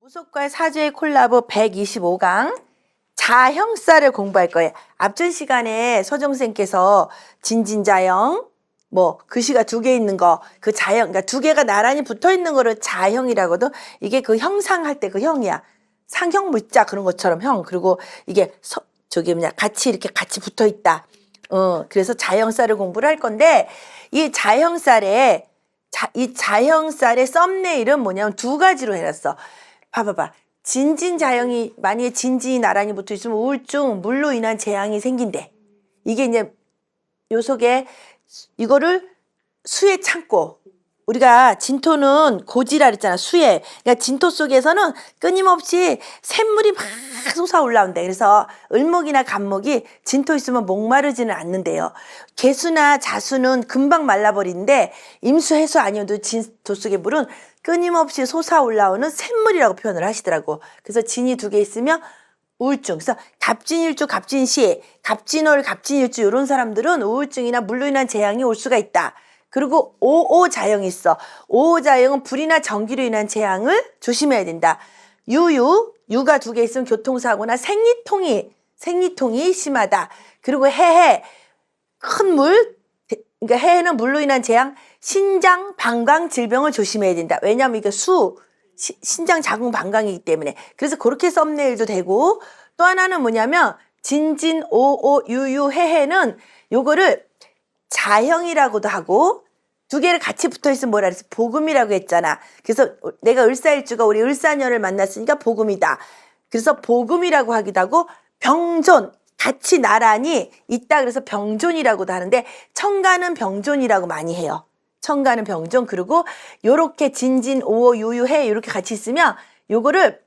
보석과 사주의 콜라보 125강 자형사를 공부할 거예요. 앞전 시간에 서정쌤께서 진진자형, 뭐 글씨가 두 개 있는 거, 그 자형, 그러니까 두 개가 나란히 붙어 있는 거를 자형이라거든. 이게 그 형상할 때 그 형이야. 상형 문자 그런 것처럼 형. 그리고 이게 같이 이렇게 같이 붙어 있다. 그래서 자형사를 공부를 할 건데 이 자형살의 썸네일은 뭐냐면 두 가지로 해놨어. 봐봐봐. 진진자형이 만약에 진진이 나란히 붙어 있으면 우울증, 물로 인한 재앙이 생긴대. 이게 이제 요 속에 이거를 수에 참고 우리가 진토는 고지라 그랬잖아. 수에. 그러니까 진토 속에서는 끊임없이 샘물이 막 솟아 올라온대. 그래서 을목이나 간목이 진토 있으면 목마르지는 않는데요. 개수나 자수는 금방 말라버리는데 임수, 해수 아니어도 진토 속의 물은 끊임없이 솟아 올라오는 샘물이라고 표현을 하시더라고. 그래서 진이 두 개 있으면 우울증. 그래서 갑진일주, 갑진시, 갑진월, 갑진일주 이런 사람들은 우울증이나 물로 인한 재앙이 올 수가 있다. 그리고 오오자형이 있어. 오오자형은 불이나 전기로 인한 재앙을 조심해야 된다. 유가 두 개 있으면 교통사고나 생리통이 심하다. 그리고 해해, 큰 물, 그러니까 해해는 물로 인한 재앙, 신장, 방광 질병을 조심해야 된다. 왜냐하면 이게 신장 자궁 방광이기 때문에. 그래서 그렇게 썸네일도 되고, 또 하나는 뭐냐면 진진, 오오, 유유, 해해는 요거를 자형이라고도 하고 두 개를 같이 붙어 있으면 뭐라 그랬어? 복음이라고 했잖아. 그래서 내가 을사일주가 우리 을사년을 만났으니까 복음이다. 그래서 복음이라고 하기도 하고 병존, 같이 나란히 있다 그래서 병존이라고도 하는데 청가는 병존이라고 많이 해요. 청가는 병존. 그리고 요렇게 진진, 오오, 유유, 해 요렇게 같이 있으면 요거를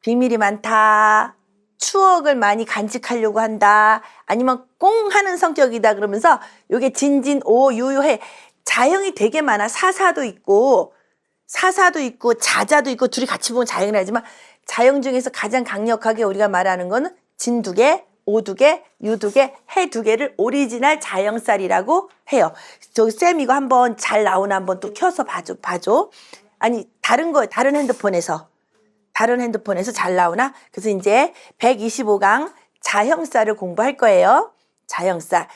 비밀이 많다. 추억을 많이 간직하려고 한다. 아니면 꽁 하는 성격이다 그러면서 요게 진진, 오, 유유해. 자형이 되게 많아. 사사도 있고 자자도 있고 둘이 같이 보면 자형이라 하지만 자형 중에서 가장 강력하게 우리가 말하는 거는 진 두 개, 오 두 개, 유 두 개, 해 두 개를 오리지널 자형살이라고 해요. 저기 쌤 이거 한번 잘 나오나 한번 또 켜서 봐줘. 아니 다른 핸드폰에서 잘 나오나? 그래서 이제 125강 자형살을 공부할 거예요. 자형살.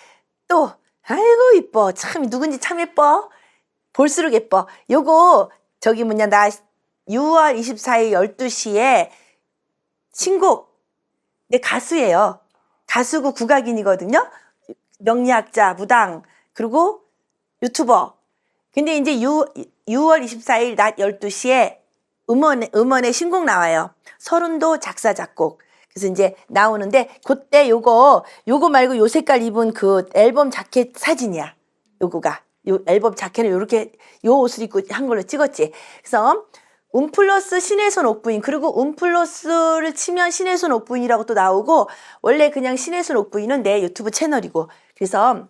또 아이고 이뻐. 참 누군지 참 예뻐. 볼수록 예뻐. 요거 나 6월 24일 12시에 신곡. 내 가수예요. 가수고 국악인이거든요. 명리학자, 무당, 그리고 유튜버. 근데 이제 6월 24일 낮 12시에 음원에 신곡 나와요. 서른도 작사 작곡. 그래서 이제 나오는데 그때 요거 말고 요 색깔 입은 그 앨범 자켓 사진이야. 요거가 요 앨범 자켓을 요렇게 요 옷을 입고 한 걸로 찍었지. 그래서 플러스 신혜선 옥부인, 그리고 플러스를 치면 신혜선 옥부인이라고 또 나오고 원래 그냥 신혜선 옥부인은 내 유튜브 채널이고. 그래서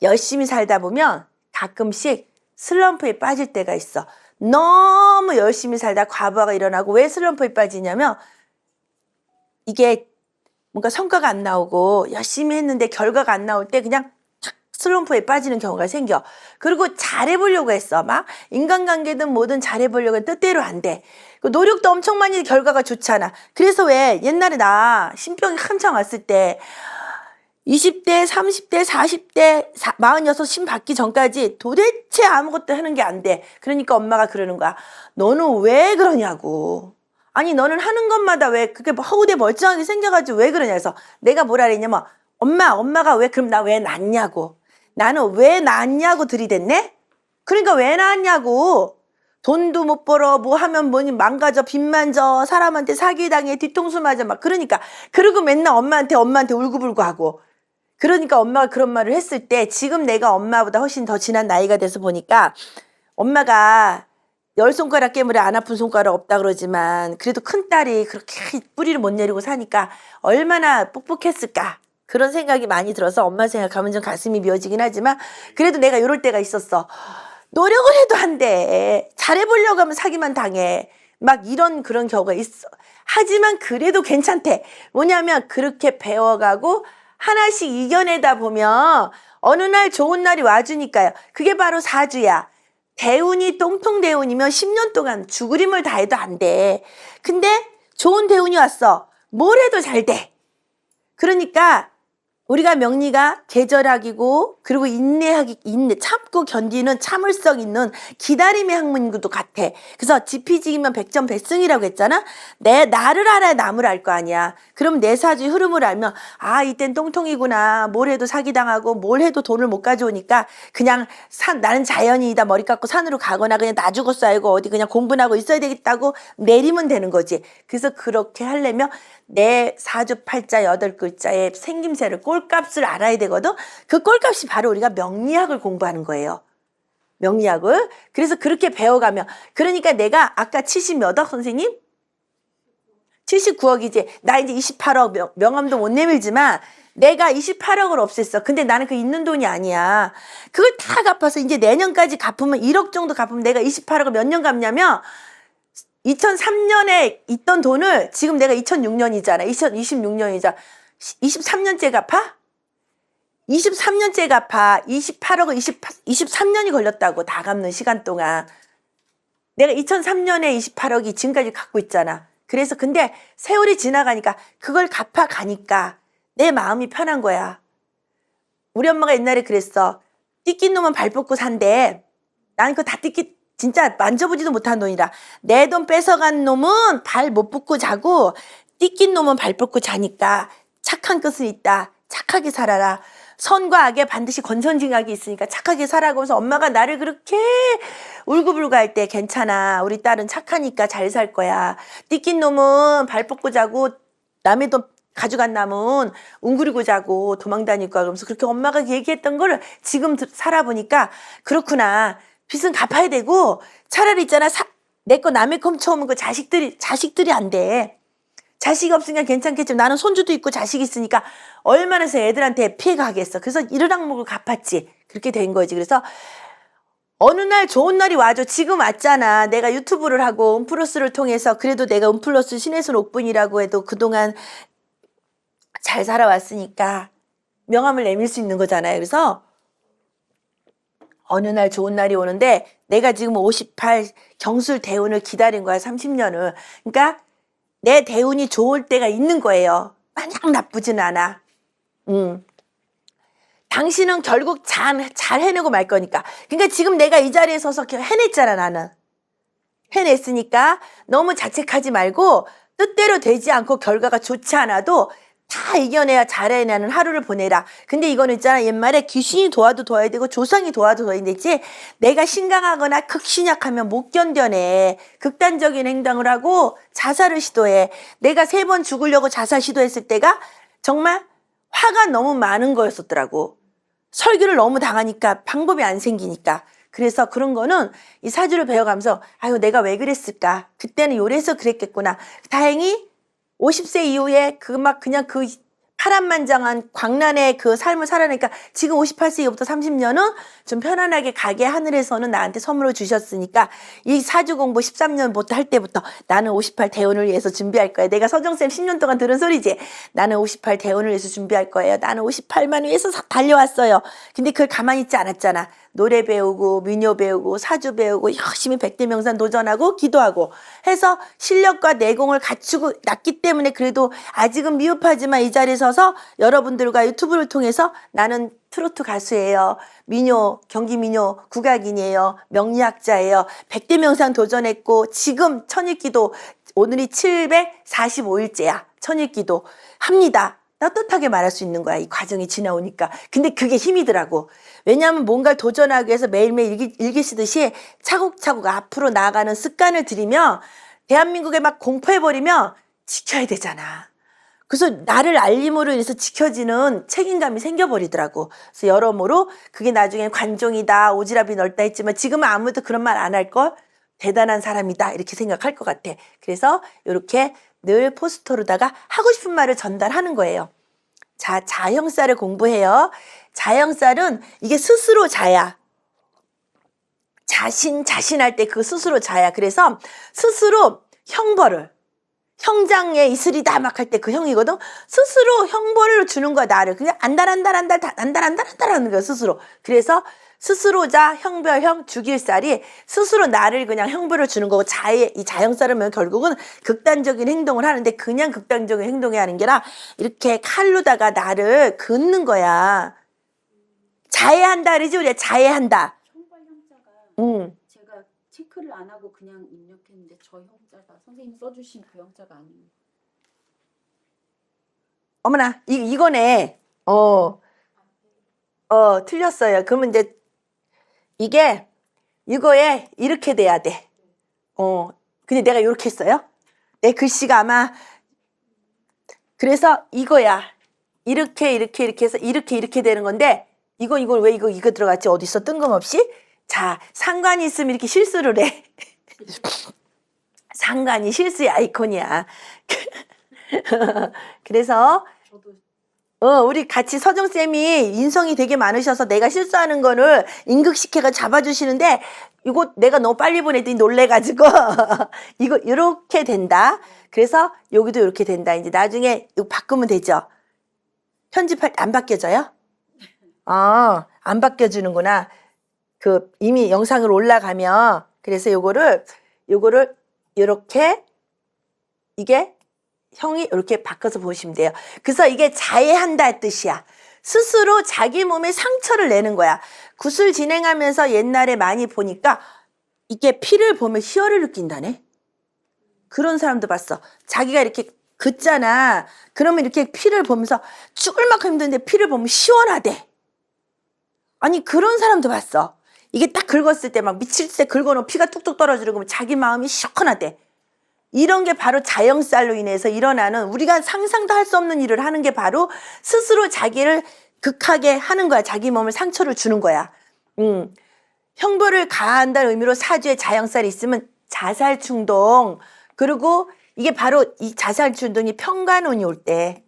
열심히 살다 보면 가끔씩 슬럼프에 빠질 때가 있어. 너무 열심히 살다 과부하가 일어나고. 왜 슬럼프에 빠지냐면 이게 뭔가 성과가 안 나오고 열심히 했는데 결과가 안 나올 때 그냥 탁 슬럼프에 빠지는 경우가 생겨. 그리고 잘해보려고 했어. 막 인간관계든 뭐든 잘해보려고 해. 뜻대로 안 돼. 노력도 엄청 많이 해도 결과가 좋잖아. 그래서 왜 옛날에 나 신병이 한창 왔을 때 20대, 30대, 40대, 46 신 받기 전까지 도대체 아무것도 하는 게 안 돼. 그러니까 엄마가 그러는 거야. 너는 왜 그러냐고. 아니 너는 하는 것마다 왜 그게 허우대 멀쩡하게 생겨가지고 왜 그러냐 해서 내가 뭐라 그랬냐면 엄마가 그럼 나 왜 낳냐고. 나는 왜 낳냐고 들이댔네. 그러니까 왜 낳냐고. 돈도 못 벌어 뭐 하면 뭐니 망가져 빚만 져 사람한테 사기당해 뒤통수 맞아 막 그러니까. 그리고 맨날 엄마한테 울고불고 하고. 그러니까 엄마가 그런 말을 했을 때 지금 내가 엄마보다 훨씬 더 지난 나이가 돼서 보니까 엄마가 10손가락 깨물에 안 아픈 손가락 없다 그러지만 그래도 큰딸이 그렇게 뿌리를 못 내리고 사니까 얼마나 뻑뻑했을까 그런 생각이 많이 들어서 엄마 생각하면 좀 가슴이 미어지긴 하지만 그래도 내가 이럴 때가 있었어. 노력을 해도 안 돼. 잘해보려고 하면 사기만 당해. 막 그런 경우가 있어. 하지만 그래도 괜찮대. 뭐냐면 그렇게 배워가고 하나씩 이겨내다 보면 어느 날 좋은 날이 와주니까요. 그게 바로 사주야. 대운이 똥통 대운이면 10년 동안 죽을 힘을 다해도 안 돼. 근데 좋은 대운이 왔어. 뭘 해도 잘 돼. 그러니까 우리가 명리가 계절학이고 그리고 참고 견디는 참을성 있는 기다림의 학문도 같아. 그래서 지피지기면 백전 백승이라고 했잖아. 나를 알아야 남을 알 거 아니야. 그럼 내 사주의 흐름을 알면 아 이땐 똥통이구나. 뭘 해도 사기당하고 뭘 해도 돈을 못 가져오니까 그냥 나는 자연이다 머리 깎고 산으로 가거나 그냥 나 죽었어 알고 어디 그냥 공부나 하고 있어야 되겠다고 내리면 되는 거지. 그래서 그렇게 하려면 내 사주팔자 8글자의 생김새를 꼴값을 알아야 되거든. 그 꼴값이 바로 우리가 명리학을 공부하는 거예요. 명리학을. 그래서 그렇게 배워가면 그러니까 내가 아까 70 몇 억 선생님? 79억이지. 나 이제 28억 명함도 못 내밀지만 내가 28억을 없앴어. 근데 나는 그 있는 돈이 아니야. 그걸 다 갚아서 이제 내년까지 갚으면 1억 정도 갚으면 내가 28억을 몇 년 갚냐면 2003년에 있던 돈을 지금 내가 2006년이잖아. 2026년이잖아. 23년째 갚아? 23년째 갚아. 28억을 23년이 걸렸다고 다 갚는 시간 동안. 내가 2003년에 28억이 지금까지 갖고 있잖아. 그래서 근데 세월이 지나가니까 그걸 갚아가니까 내 마음이 편한 거야. 우리 엄마가 옛날에 그랬어. 띠낀 놈은 발 뻗고 산대. 나는 그거 다 진짜 만져보지도 못한 돈이라. 내 돈 뺏어간 놈은 발 못 뻗고 자고 띠낀 놈은 발 뻗고 자니까 착한 끝은 있다. 착하게 살아라. 선과 악에 반드시 권선징악이 있으니까 착하게 살아고 해서 엄마가 나를 그렇게 울고불고 할 때 괜찮아. 우리 딸은 착하니까 잘 살 거야. 띠낀 놈은 발 뻗고 자고 남의 돈 가져간 남은 웅그리고 자고 도망다닐 거야. 그러면서 그렇게 엄마가 얘기했던 거를 지금 살아보니까 그렇구나. 빚은 갚아야 되고 차라리 있잖아. 내 거 남의 거 훔쳐오면 그 자식들이 안 돼. 자식이 없으니까 괜찮겠지만 나는 손주도 있고 자식이 있으니까 얼마나 해서 애들한테 피해가 하겠어. 그래서 이르락목을 갚았지. 그렇게 된 거지. 그래서 어느 날 좋은 날이 와줘. 지금 왔잖아. 내가 유튜브를 하고 음플러스를 통해서 그래도 내가 음플러스 신혜순 옥분이라고 해도 그동안 잘 살아왔으니까 명함을 내밀 수 있는 거잖아요. 그래서 어느 날 좋은 날이 오는데 내가 지금 58 경술 대운을 기다린 거야. 30년을. 그러니까 내 대운이 좋을 때가 있는 거예요. 마냥 나쁘진 않아. 당신은 결국 잘 해내고 말 거니까. 그러니까 지금 내가 이 자리에 서서 해냈잖아. 나는. 해냈으니까 너무 자책하지 말고 뜻대로 되지 않고 결과가 좋지 않아도 다 이겨내야 잘해내는 하루를 보내라. 근데 이거는 있잖아. 옛말에 귀신이 도와도 도와야 되고 조상이 도와도 도와야 되지. 내가 신강하거나 극신약하면 못 견뎌내. 극단적인 행동을 하고 자살을 시도해. 내가 3번 죽으려고 자살 시도했을 때가 정말 화가 너무 많은 거였었더라고. 설교를 너무 당하니까 방법이 안 생기니까. 그래서 그런 거는 이 사주를 배워가면서 아유 내가 왜 그랬을까. 그때는 요래서 그랬겠구나. 다행히 50세 이후에 그냥 파란만장한 광란의 그 삶을 살아내니까 지금 58세 이후부터 30년은 좀 편안하게 가게 하늘에서는 나한테 선물을 주셨으니까 이 사주 공부 13년부터 할 때부터 나는 58 대운을 위해서 준비할 거야. 내가 서정쌤 10년 동안 들은 소리지. 나는 58 대운을 위해서 준비할 거예요. 나는 58만 위해서 달려왔어요. 근데 그걸 가만히 있지 않았잖아. 노래 배우고 민요 배우고 사주 배우고 열심히 백대명산 도전하고 기도하고 해서 실력과 내공을 갖추고 났기 때문에 그래도 아직은 미흡하지만 이 자리에 서서 여러분들과 유튜브를 통해서 나는 트로트 가수예요. 민요, 경기 민요 국악인이에요. 명리학자예요. 백대명산 도전했고 지금 천일기도 오늘이 745일째야. 천일기도 합니다. 떳떳하게 말할 수 있는 거야. 이 과정이 지나오니까. 근데 그게 힘이더라고. 왜냐하면 뭔가를 도전하기 위해서 매일매일 일기쓰듯이 차곡차곡 앞으로 나아가는 습관을 들이면 대한민국에 막 공포해버리면 지켜야 되잖아. 그래서 나를 알림으로 인해서 지켜지는 책임감이 생겨버리더라고. 그래서 여러모로 그게 나중에 관종이다, 오지랖이 넓다 했지만 지금은 아무도 그런 말 안 할걸? 대단한 사람이다 이렇게 생각할 것 같아. 그래서 이렇게 늘 포스터로다가 하고 싶은 말을 전달하는 거예요. 자, 자형살을 공부해요. 자형살은 이게 스스로 자야. 자신할 때 그 스스로 자야. 그래서 스스로 형벌을 형장의 이슬이다 막 할 때 그 형이거든. 스스로 형벌을 주는 거야, 나를. 그냥 안달 하는 거야, 스스로. 그래서 스스로자 형별형 죽일살이 스스로 나를 그냥 형벌을 주는 거고, 이 자형살은 결국은 극단적인 행동을 하는데, 그냥 극단적인 행동이 하는 게 아니라 이렇게 칼로다가 나를 긋는 거야. 자해한다 그러지, 우리가 자해한다. 형벌 형자가 제가 체크를 안 하고 그냥 입력했는데 저 형자가 선생님이 써주신 그 형자가 아니에요. 어머나, 이거네. 틀렸어요. 그러면 이제 이거에 이렇게 돼야 돼. 근데 내가 이렇게 했어요. 내 글씨가 아마, 그래서 이거야. 이렇게 해서 이렇게 되는 건데, 이걸 왜 이거 들어갔지? 어딨어? 뜬금없이? 자, 상관이 있으면 이렇게 실수를 해. 상관이 실수의 아이콘이야. 그래서 우리 같이 서정쌤이 인성이 되게 많으셔서 내가 실수하는 거를 임극시켜가 잡아주시는데, 이거 내가 너무 빨리 보냈더니 놀래가지고 이거 이렇게 된다. 그래서 여기도 이렇게 된다. 이제 나중에 이거 바꾸면 되죠. 편집할 때 안 바뀌어져요? 안 바뀌어주는구나. 이미 영상을 올라가면. 그래서 요거를 이렇게, 이게 형이 이렇게 바꿔서 보시면 돼요. 그래서 이게 자해한다 뜻이야. 스스로 자기 몸에 상처를 내는 거야. 굿을 진행하면서 옛날에 많이 보니까 이게 피를 보면 희열을 느낀다네. 그런 사람도 봤어. 자기가 이렇게 긋잖아. 그러면 이렇게 피를 보면서 죽을 만큼 힘든데 피를 보면 시원하대. 아니, 그런 사람도 봤어. 이게 딱 긁었을 때 막 미칠 때 긁어놓으면 피가 뚝뚝 떨어지고 그러면 자기 마음이 시원하대. 이런 게 바로 자형살로 인해서 일어나는, 우리가 상상도 할 수 없는 일을 하는 게 바로 스스로 자기를 극하게 하는 거야. 자기 몸을 상처를 주는 거야. 형벌을 가한다는 의미로 사주에 자형살이 있으면 자살 충동. 그리고 이게 바로 이 자살 충동이 평간운이 올 때,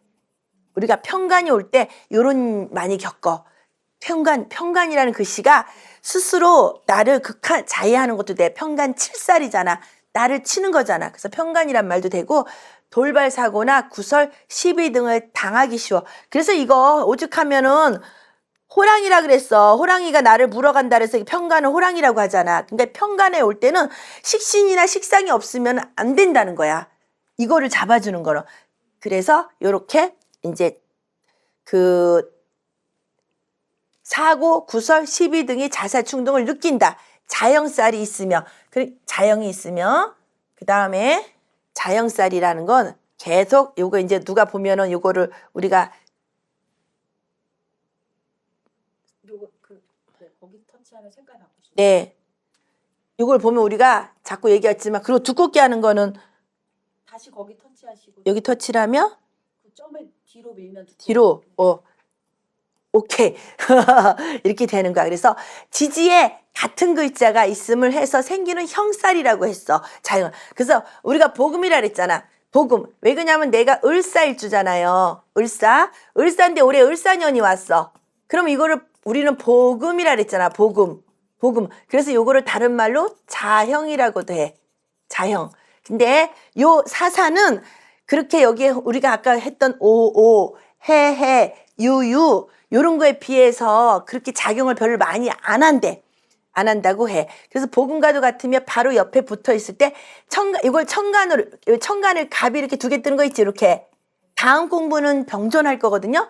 우리가 평간이 올 때 요런 많이 겪어. 평간이라는 글씨가 스스로 나를 자해하는 것도 돼. 평간 7살이잖아. 나를 치는 거잖아. 그래서 평간이란 말도 되고, 돌발 사고나 구설, 시비 등을 당하기 쉬워. 그래서 이거 오죽하면은 호랑이라 그랬어. 호랑이가 나를 물어간다 그래서 평간은 호랑이라고 하잖아. 그러니까 평간에 올 때는 식신이나 식상이 없으면 안 된다는 거야. 이거를 잡아주는 거로. 그래서 요렇게 이제 사고, 구설, 시비 등이 자살 충동을 느낀다. 자형살이 있으며, 자형이 있으며, 그 다음에 자형살이라는 건 계속 요거 이제 누가 보면은 요거를 우리가 거기 터치하면 색깔 바꾸시죠. 네, 요걸 보면 우리가 자꾸 얘기했지만, 그리고 두껍게 하는 거는 다시 거기 터치하시고 여기 터치라면 그 점을 뒤로 밀면 뒤로 오케이. 이렇게 되는 거야. 그래서 지지에 같은 글자가 있음을 해서 생기는 형살이라고 했어. 자연. 그래서 우리가 복음이라 그랬잖아. 복음. 왜 그러냐면 내가 을사일주잖아요. 을사인데 올해 을사년이 왔어. 그럼 이거를 우리는 복음이라 그랬잖아. 복음. 그래서 요거를 다른 말로 자형이라고도 해. 자형. 근데 요 사사는 그렇게 여기에 우리가 아까 했던 오오, 해, 유유 요런 거에 비해서 그렇게 작용을 별로 많이 안 한다고 해. 그래서 복음과도 같으면 바로 옆에 붙어 있을 때 이걸 청간을 갑이 이렇게 두 개 뜨는 거 있지, 이렇게. 다음 공부는 병존할 거거든요.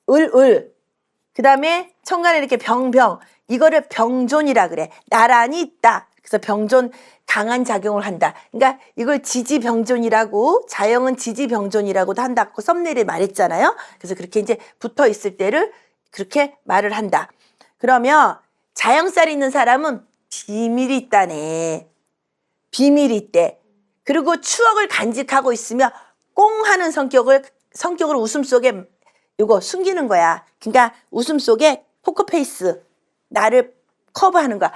그 다음에 청간에 이렇게 병. 이거를 병존이라 그래. 나란히 있다. 그래서 병존, 강한 작용을 한다. 그러니까 이걸 지지병존이라고, 자형은 지지병존이라고도 한다고 썸네일에 말했잖아요. 그래서 그렇게 이제 붙어 있을 때를 그렇게 말을 한다. 그러면 자형살이 있는 사람은 비밀이 있다네. 비밀이 있대. 그리고 추억을 간직하고 있으며 꽁 하는 성격을 웃음 속에 이거 숨기는 거야. 그러니까 웃음 속에 포커페이스, 나를 커버하는 거야.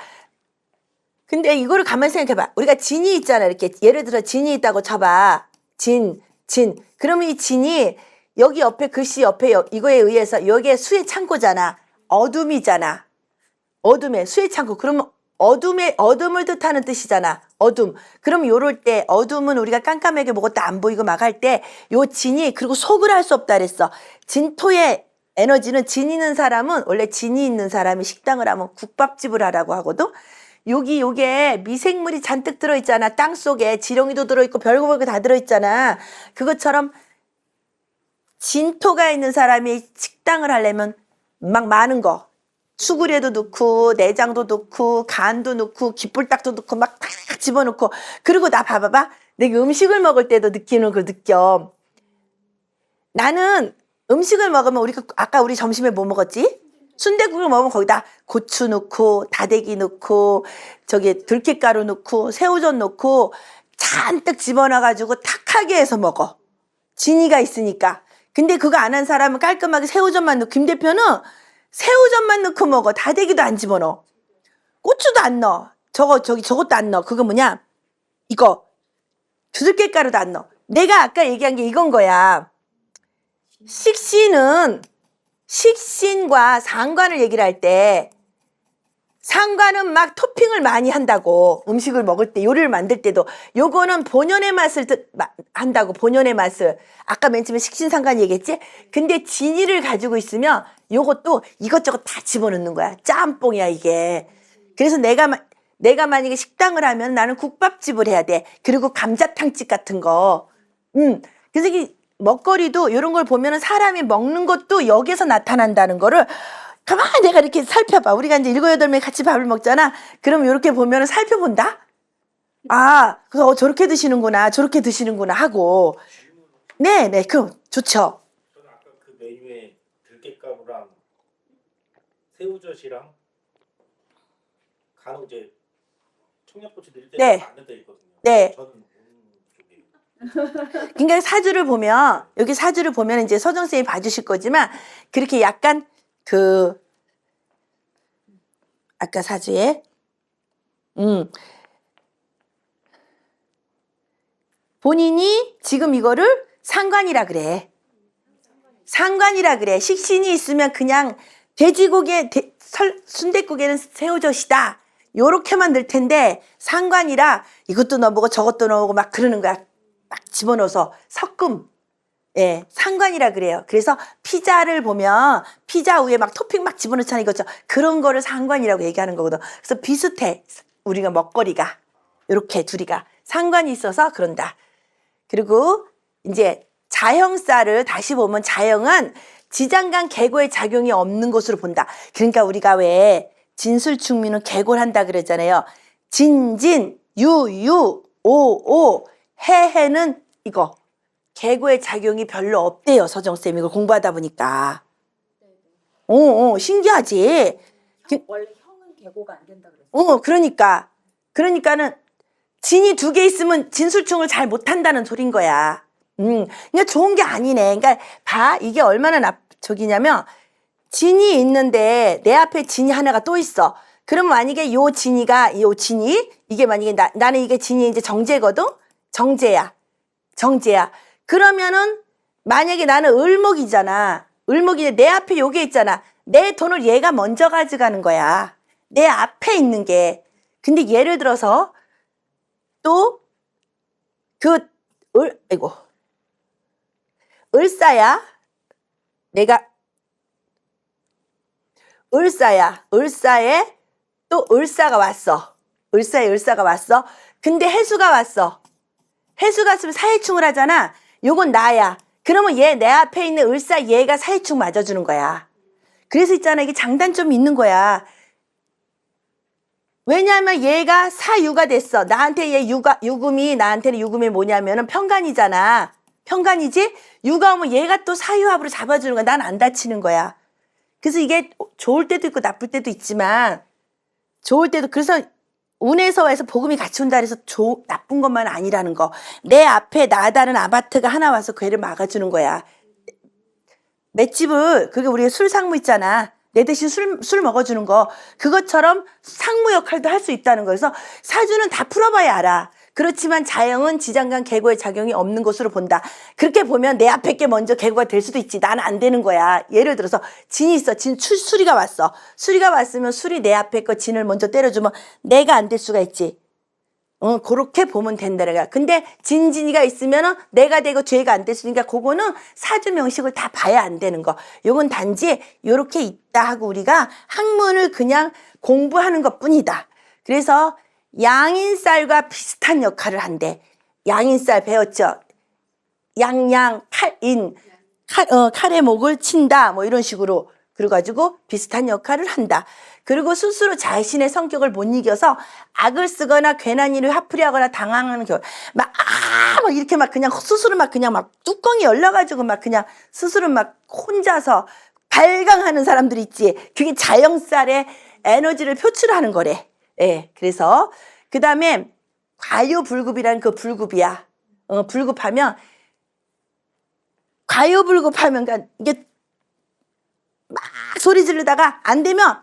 근데 이거를 가만히 생각해봐. 우리가 진이 있잖아. 이렇게 예를 들어 진이 있다고 쳐봐. 진. 그러면 이 진이 여기 옆에 글씨 옆에 이거에 의해서 여기에 수의 창고잖아. 어둠이잖아. 어둠에 수의 창고. 그러면 어둠을 뜻하는 뜻이잖아. 어둠. 그럼 요럴 때 어둠은 우리가 깜깜하게 뭐것도 안 보이고 막 할 때 요 진이 그리고 속을 할 수 없다 그랬어. 진토의 에너지는 진 있는 사람은 원래 진이 있는 사람이 식당을 하면 국밥집을 하라고 하거든. 요게 미생물이 잔뜩 들어있잖아. 땅 속에 지렁이도 들어있고 별거 다 들어있잖아. 그것처럼 진토가 있는 사람이 식당을 하려면 막 많은 거 수구레도 넣고 내장도 넣고 간도 넣고 깃불닭도 넣고 막 탁 집어넣고 그리고 나 봐봐봐. 내가 음식을 먹을 때도 느끼는 걸 느껴. 나는 음식을 먹으면 아까 우리 점심에 뭐 먹었지? 순댓국을 먹으면 거기다 고추 넣고 다대기 넣고 저기 들깨가루 넣고 새우젓 넣고 잔뜩 집어넣어가지고 탁하게 해서 먹어. 진이가 있으니까. 근데 그거 안 한 사람은 깔끔하게 새우젓만 넣고 김 대표는 새우젓만 넣고 먹어. 다대기도 안 집어넣어. 고추도 안 넣어. 저것도 안 넣어. 그거 뭐냐? 이거 들깨가루도 안 넣어. 내가 아까 얘기한 게 이건 거야. 식신과 상관을 얘기를 할 때 상관은 막 토핑을 많이 한다고. 음식을 먹을 때 요리를 만들 때도 요거는 본연의 맛을 한다고. 본연의 맛을 아까 맨 처음에 식신상관 얘기했지. 근데 진위를 가지고 있으면 요것도 이것저것 다 집어넣는 거야. 짬뽕이야 이게. 그래서 내가 만약에 식당을 하면 나는 국밥집을 해야 돼. 그리고 감자탕집 같은 거. 그래서 이 먹거리도 이런 걸 보면은 사람이 먹는 것도 여기서 나타난다는 거를 가만히 내가 이렇게 살펴봐. 우리가 이제 7, 8명 같이 밥을 먹잖아. 그럼 이렇게 보면은 살펴본다? 아, 그거 저렇게 드시는구나. 저렇게 드시는구나 하고. 네, 그럼 좋죠. 저는 아까 그 메뉴에 들깨가루랑 새우젓이랑 간혹 이제 청양고추 넣을 때 네. 안 넣어 있거든요. 네. 저는 그러니까 사주를 보면 여기 사주를 보면 이제 서정 쌤이 봐주실 거지만 그렇게 약간 아까 사주에 본인이 지금 이거를 상관이라 그래. 상관이라 그래. 식신이 있으면 그냥 돼지고기에 순댓국에는 새우젓이다. 요렇게만 넣을 텐데 상관이라 이것도 넣어보고 저것도 넣어보고 막 그러는 거야. 막 집어넣어서 섞음. 예, 상관이라 그래요. 그래서 피자를 보면 피자 위에 막 토핑 막 집어넣잖아 이거죠. 그런 거를 상관이라고 얘기하는 거거든. 그래서 비슷해. 우리가 먹거리가 이렇게 둘이가 상관이 있어서 그런다. 그리고 이제 자형살을 다시 보면 자형은 지장간 계골의 작용이 없는 것으로 본다. 그러니까 우리가 왜 진술충미는 계골한다 그랬잖아요. 진진, 유유, 오오, 해해는 이거 계골의 작용이 별로 없대요. 서정쌤 이걸 공부하다 보니까. 신기하지? 원래 형은 계고가 안 된다 그랬어. 그러니까는 진이 2개 있으면 진술충을 잘 못한다는 소린 거야. 그러니까 좋은 게 아니네. 그러니까 봐, 이게 얼마나 저기냐면 진이 있는데 내 앞에 진이 하나가 또 있어. 그럼 만약에 요 진이 이게 만약에 나는 이게 진이 이제 정제거든. 정제야. 그러면은 만약에 나는 을목이잖아. 을목인데 내 앞에 요게 있잖아. 내 돈을 얘가 먼저 가져가는 거야. 내 앞에 있는 게. 근데 예를 들어서 또 을사야. 내가 을사에 또 을사가 왔어. 을사가 왔어. 근데 해수가 왔어. 해수가 왔으면 사해충을 하잖아. 요건 나야. 그러면 얘 내 앞에 있는 을사 얘가 사해충 맞아주는 거야. 그래서 있잖아. 이게 장단점이 있는 거야. 왜냐하면 얘가 사유가 됐어. 나한테 얘 유금이 나한테는 유금이 뭐냐면은 편간이잖아. 편간이지? 유가 오면 얘가 또 사유합으로 잡아주는 거야. 난 안 다치는 거야. 그래서 이게 좋을 때도 있고 나쁠 때도 있지만 좋을 때도 그래서 운에서 와서 복음이 같이 온다 그래서 나쁜 것만 아니라는 거. 내 앞에 나다른 아바트가 하나 와서 그 애를 막아주는 거야. 맷집을 그게 우리가 술 상무 있잖아. 내 대신 술 먹어주는 거. 그것처럼 상무 역할도 할 수 있다는 거. 그래서 사주는 다 풀어봐야 알아. 그렇지만 자영은 지장간 계고의 작용이 없는 것으로 본다. 그렇게 보면 내 앞에 게 먼저 계고가 될 수도 있지. 나는 안 되는 거야. 예를 들어서 진이 있어. 수리가 왔어. 수리가 왔으면 수리 내 앞에 거 진을 먼저 때려주면 내가 안 될 수가 있지. 그렇게 보면 된다는 거야. 근데 진진이가 있으면은 내가 되고 죄가 안 될 수 있으니까 그거는 사주 명식을 다 봐야 안 되는 거. 요건 단지 요렇게 있다 하고 우리가 학문을 그냥 공부하는 것 뿐이다. 그래서 양인살과 비슷한 역할을 한대. 양인살 배웠죠? 양양, 칼의 목을 친다. 뭐 이런 식으로. 그래가지고 비슷한 역할을 한다. 그리고 스스로 자신의 성격을 못 이겨서 악을 쓰거나 괜한 일을 화풀이 하거나 당황하는 경우. 막 이렇게 막 그냥 스스로 막 그냥 막 뚜껑이 열려가지고 막 그냥 스스로 막 혼자서 발광하는 사람들 있지. 그게 자영살의 에너지를 표출하는 거래. 예. 그래서 그 다음에 과유불급이라는 그 불급이야. 불급하면 과유불급하면 그러니까 이게 막 소리 지르다가 안 되면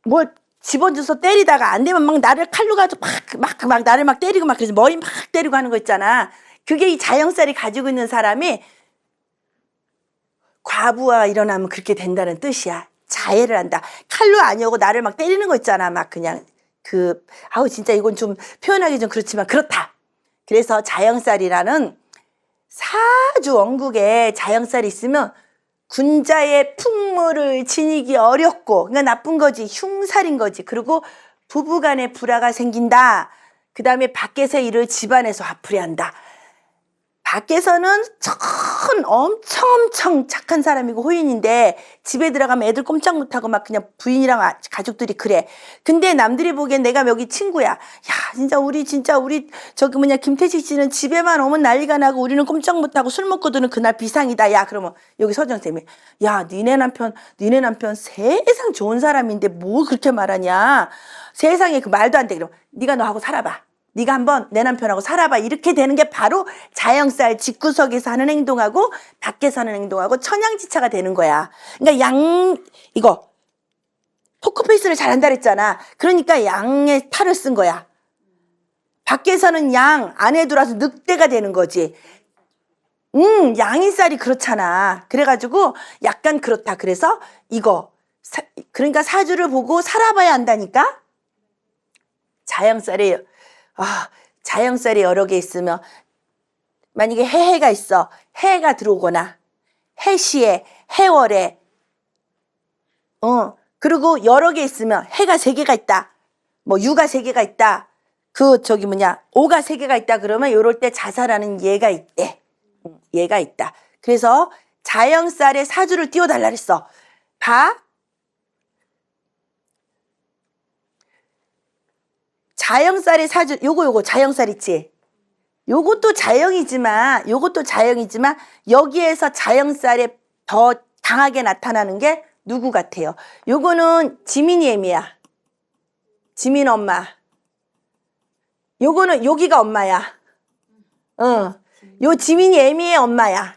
뭘 집어줘서 때리다가 안 되면 막 나를 칼로 가지고 막 나를 막 때리고 막 그래서 머리 막 때리고 하는 거 있잖아. 그게 이 자영살이 가지고 있는 사람이 과부하가 일어나면 그렇게 된다는 뜻이야. 자해를 한다. 칼로 아니오고 나를 막 때리는 거 있잖아. 막 그냥 진짜 이건 좀 표현하기 좀 그렇지만 그렇다. 그래서 자영살이라는 사주 원국에 자영살이 있으면 군자의 풍물을 지니기 어렵고, 그러니까 나쁜 거지, 흉살인 거지. 그리고 부부간에 불화가 생긴다. 그 다음에 밖에서 일을 집안에서 화풀이 한다. 밖에서는 엄청 착한 사람이고 호인인데 집에 들어가면 애들 꼼짝 못하고 막 그냥 부인이랑 가족들이 그래. 근데 남들이 보기엔 내가 여기 친구야. 야 우리 저기 김태식 씨는 집에만 오면 난리가 나고 우리는 꼼짝 못하고 술 먹고 드는 그날 비상이다. 야 그러면 여기 서정쌤이 야 니네 남편 세상 좋은 사람인데 뭐 그렇게 말하냐. 세상에 그 말도 안 돼. 그럼 네가 너하고 살아봐. 네가 한번 내 남편하고 살아봐. 이렇게 되는 게 바로 자영살 집구석에서 하는 행동하고 밖에서 하는 행동하고 천양지차가 되는 거야. 그러니까 이거 포커페이스를 잘한다 그랬잖아. 그러니까 양의 탈을 쓴 거야. 밖에서는 양, 안에 들어와서 늑대가 되는 거지. 양인살이 그렇잖아. 그래가지고 약간 그렇다. 그래서 이거 그러니까 사주를 보고 살아봐야 한다니까. 자영살이 여러 개 있으면 만약에 해가 있어. 해가 들어오거나 해시에 해월에 그리고 여러 개 있으면 해가 3개가 있다. 뭐 유가 3개가 있다. 오가 3개가 있다. 그러면 요럴 때 자살하는 얘가 있대. 얘가 있다. 그래서 자영살의 사주를 띄워달라 그랬어. 봐. 자영살의 사주, 요거 자영살 있지? 요것도 자영이지만 여기에서 자영살에 더 강하게 나타나는 게 누구 같아요? 요거는 지민이 애미야. 지민 엄마. 요거는 여기가 엄마야. 요 지민이 애미의 엄마야.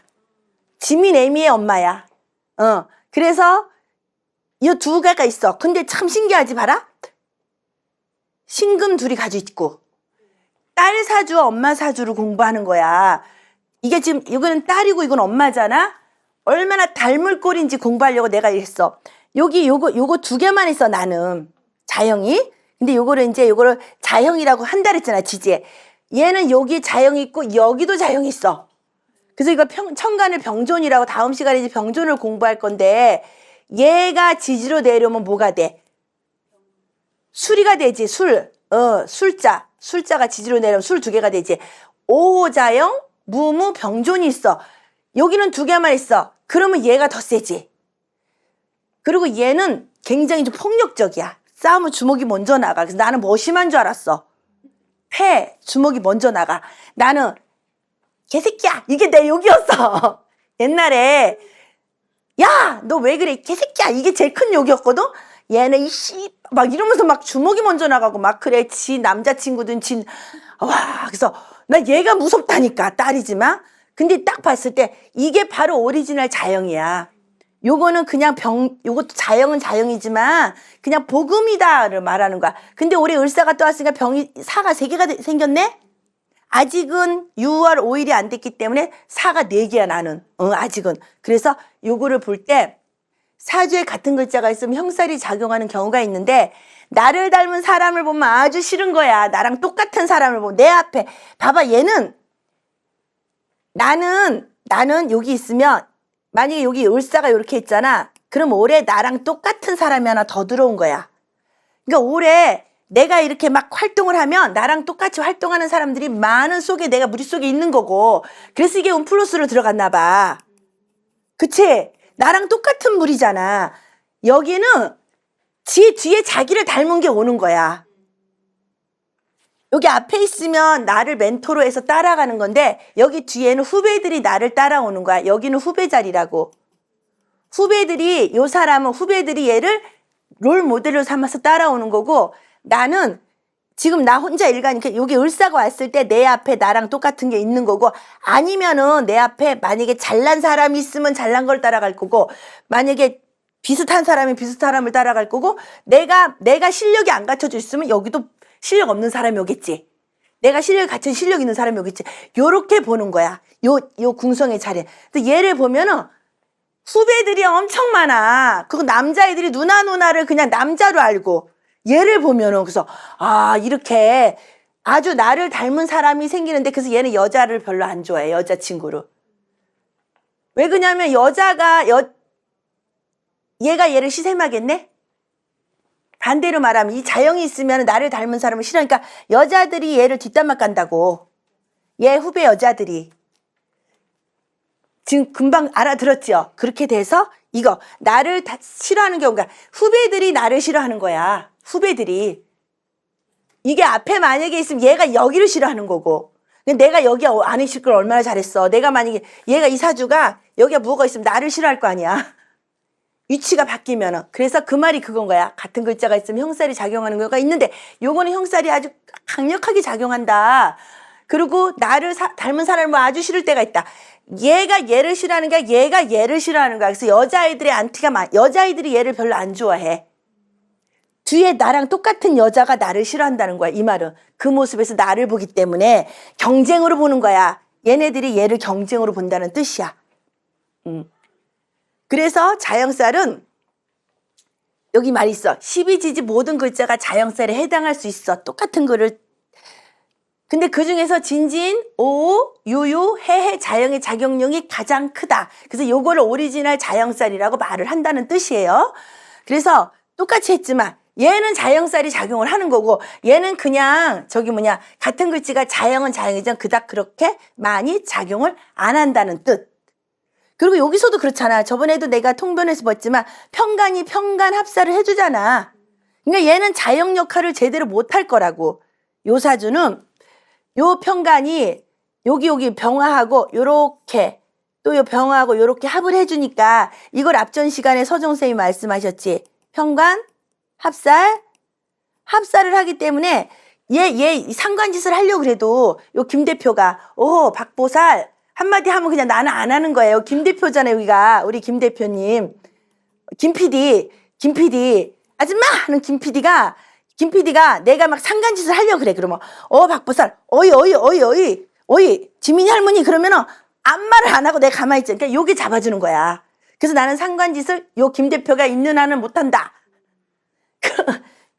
지민 애미의 엄마야. 그래서 이 2개가 있어. 근데 참 신기하지 봐라. 신금 둘이 가지고 있고 딸 사주와 엄마 사주를 공부하는 거야. 이게 지금 이거는 딸이고 이건 엄마잖아. 얼마나 닮을 꼴인지 공부하려고 내가 이랬어. 요거 2개만 있어 나는 자영이. 근데 요거를 자영이라고 한다 그랬잖아 지지에. 얘는 여기 자영이 있고 여기도 자영이 있어. 그래서 이거 천간을 병존이라고 다음 시간에 이제 병존을 공부할 건데 얘가 지지로 내려오면 뭐가 돼? 수리가 되지. 술자가 지지로 내려오면 술 2개가 되지. 오호자영 무무 병존이 있어. 여기는 2개만 있어. 그러면 얘가 더 세지. 그리고 얘는 굉장히 좀 폭력적이야. 싸우면 주먹이 먼저 나가. 그래서 나는 뭐 심한 줄 알았어. 주먹이 먼저 나가. 나는 개새끼야 이게 내 욕이었어. 옛날에 야 너 왜 그래 개새끼야 이게 제일 큰 욕이었거든. 얘는 이씨 막 이러면서 막 주먹이 먼저 나가고 막 그래. 지 남자친구든 그래서 나 얘가 무섭다니까. 딸이지만 근데 딱 봤을 때 이게 바로 오리지널 자영이야. 요거는 그냥 요것도 자영은 자영이지만 그냥 복음이다를 말하는 거야. 근데 올해 을사가 또 왔으니까 사가 3개가 생겼네. 아직은 6월 5일이 안 됐기 때문에 사가 4개야 나는. 아직은. 그래서 요거를 볼 때 사주에 같은 글자가 있으면 형살이 작용하는 경우가 있는데 나를 닮은 사람을 보면 아주 싫은 거야. 나랑 똑같은 사람을 보면 내 앞에 봐봐 얘는 나는 여기 있으면 만약에 여기 을사가 이렇게 있잖아. 그럼 올해 나랑 똑같은 사람이 하나 더 들어온 거야. 그러니까 올해 내가 이렇게 막 활동을 하면 나랑 똑같이 활동하는 사람들이 많은 속에 내가 머릿속에 있는 거고 그래서 이게 운플러스로 들어갔나 봐. 그치? 나랑 똑같은 물이잖아. 여기는 지 뒤에 자기를 닮은 게 오는 거야. 여기 앞에 있으면 나를 멘토로 해서 따라가는 건데 여기 뒤에는 후배들이 나를 따라오는 거야. 여기는 후배 자리라고. 후배들이 요 사람은 후배들이 얘를 롤 모델로 삼아서 따라오는 거고 나는 지금 나 혼자 일가니까 여기 을사가 왔을 때 내 앞에 나랑 똑같은 게 있는 거고 아니면은 내 앞에 만약에 잘난 사람이 있으면 잘난 걸 따라갈 거고 만약에 비슷한 사람이 비슷한 사람을 따라갈 거고 내가 실력이 안 갖춰져 있으면 여기도 실력 없는 사람이 오겠지. 내가 실력이 갖춘 실력 있는 사람이 오겠지. 요렇게 보는 거야. 요 궁성의 차례. 근데 얘를 보면은 후배들이 엄청 많아. 그거 남자애들이 누나를 그냥 남자로 알고 얘를 보면은 그래서 아 이렇게 아주 나를 닮은 사람이 생기는데 그래서 얘는 여자를 별로 안 좋아해. 여자친구를. 왜 그러냐면 얘가 얘를 시샘하겠네? 반대로 말하면 이 자영이 있으면 나를 닮은 사람을 싫어하니까 여자들이 얘를 뒷담화 깐다고. 얘 후배 여자들이. 지금 금방 알아들었죠? 그렇게 돼서 이거 나를 다 싫어하는 경우가 후배들이 나를 싫어하는 거야. 후배들이. 이게 앞에 만약에 있으면 얘가 여기를 싫어하는 거고 내가 여기 안 있을 걸 얼마나 잘했어. 내가 만약에 얘가 이 사주가 여기가 뭐가 있으면 나를 싫어할 거 아니야. 위치가 바뀌면은. 그래서 그 말이 그건 거야. 같은 글자가 있으면 형살이 작용하는 경우가 있는데 요거는 형살이 아주 강력하게 작용한다. 그리고 나를 닮은 사람을 아주 싫을 때가 있다. 얘가 얘를 싫어하는 거야. 얘가 얘를 싫어하는 거야. 그래서 여자아이들의 안티가 여자아이들이 얘를 별로 안 좋아해. 뒤에 나랑 똑같은 여자가 나를 싫어한다는 거야. 이 말은. 그 모습에서 나를 보기 때문에 경쟁으로 보는 거야. 얘네들이 얘를 경쟁으로 본다는 뜻이야. 그래서 자영살은 여기 말이 있어. 12지지 모든 글자가 자영살에 해당할 수 있어. 똑같은 글을. 근데 그 중에서 진진, 오, 유유, 해해, 자영의 작용력이 가장 크다. 그래서 요거를 오리지널 자영살이라고 말을 한다는 뜻이에요. 그래서 똑같이 했지만 얘는 자영살이 작용을 하는 거고 얘는 그냥 같은 글자가 자영은 자영이지만 그닥 그렇게 많이 작용을 안 한다는 뜻. 그리고 여기서도 그렇잖아. 저번에도 내가 통변에서 봤지만 편간이 편간 합사를 해주잖아. 그러니까 얘는 자영 역할을 제대로 못할 거라고. 요 사주는 요 편간이 여기 병화하고 요렇게 또 요 병화하고 요렇게 합을 해주니까 이걸 앞전 시간에 서정 선생님이 말씀하셨지. 편간, 합살을 하기 때문에 얘 상관짓을 하려고 그래도 요 김 대표가 박보살 한마디 하면 그냥 나는 안 하는 거예요. 김 대표잖아요, 여기가. 우리 김 대표님. 김 PD, 아줌마! 하는 김 PD가 내가 막 상관짓을 하려고 그래. 그러면, 박보살, 어이, 지민이 할머니, 그러면은, 아무 말을 안 하고 내가 가만히 있지. 그러니까 여기 잡아주는 거야. 그래서 나는 상관짓을 요 김 대표가 있는 한은 못한다.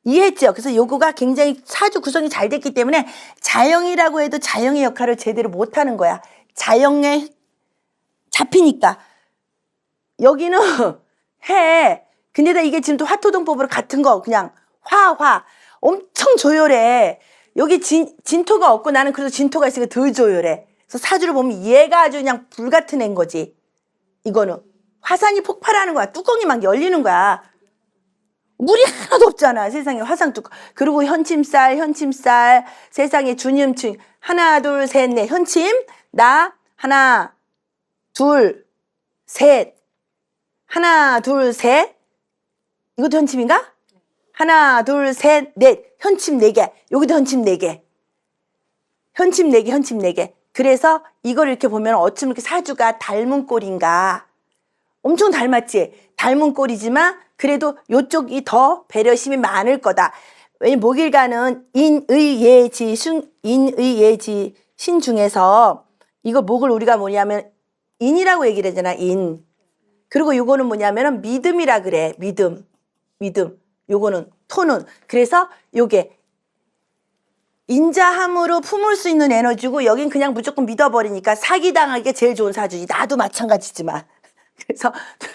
이해했죠? 그래서 요거가 굉장히 사주 구성이 잘 됐기 때문에 자영이라고 해도 자영의 역할을 제대로 못하는 거야. 자영에 잡히니까. 여기는 해. 근데다 이게 지금 또 화토동법으로 같은 거 그냥 화 엄청 조열해. 여기 진토가 없고 나는 그래도 진토가 있으니까 덜 조열해. 그래서 사주를 보면 얘가 아주 그냥 불 같은 애인 거지. 이거는 화산이 폭발하는 거야. 뚜껑이 막 열리는 거야. 물이 하나도 없잖아. 세상에 화상 뚜껑. 그리고 현침살 세상에 주님층 하나 둘 셋 넷 현침 나 하나 둘 셋 이것도 현침인가? 하나 둘 셋 넷 현침 4개 여기도 현침 4개 현침 4개 그래서 이걸 이렇게 보면 어쩜 이렇게 사주가 닮은 꼴인가. 엄청 닮았지. 닮은 꼴이지만 그래도 요쪽이 더 배려심이 많을 거다. 왜냐면 목일가는 인의예지 신 중에서 이거 목을 우리가 뭐냐면 인이라고 얘기를 하잖아. 인. 그리고 요거는 뭐냐면은 믿음이라 그래. 믿음. 요거는 토는. 그래서 요게 인자함으로 품을 수 있는 에너지고 여긴 그냥 무조건 믿어버리니까 사기당하기가 제일 좋은 사주지. 나도 마찬가지지만. 그래서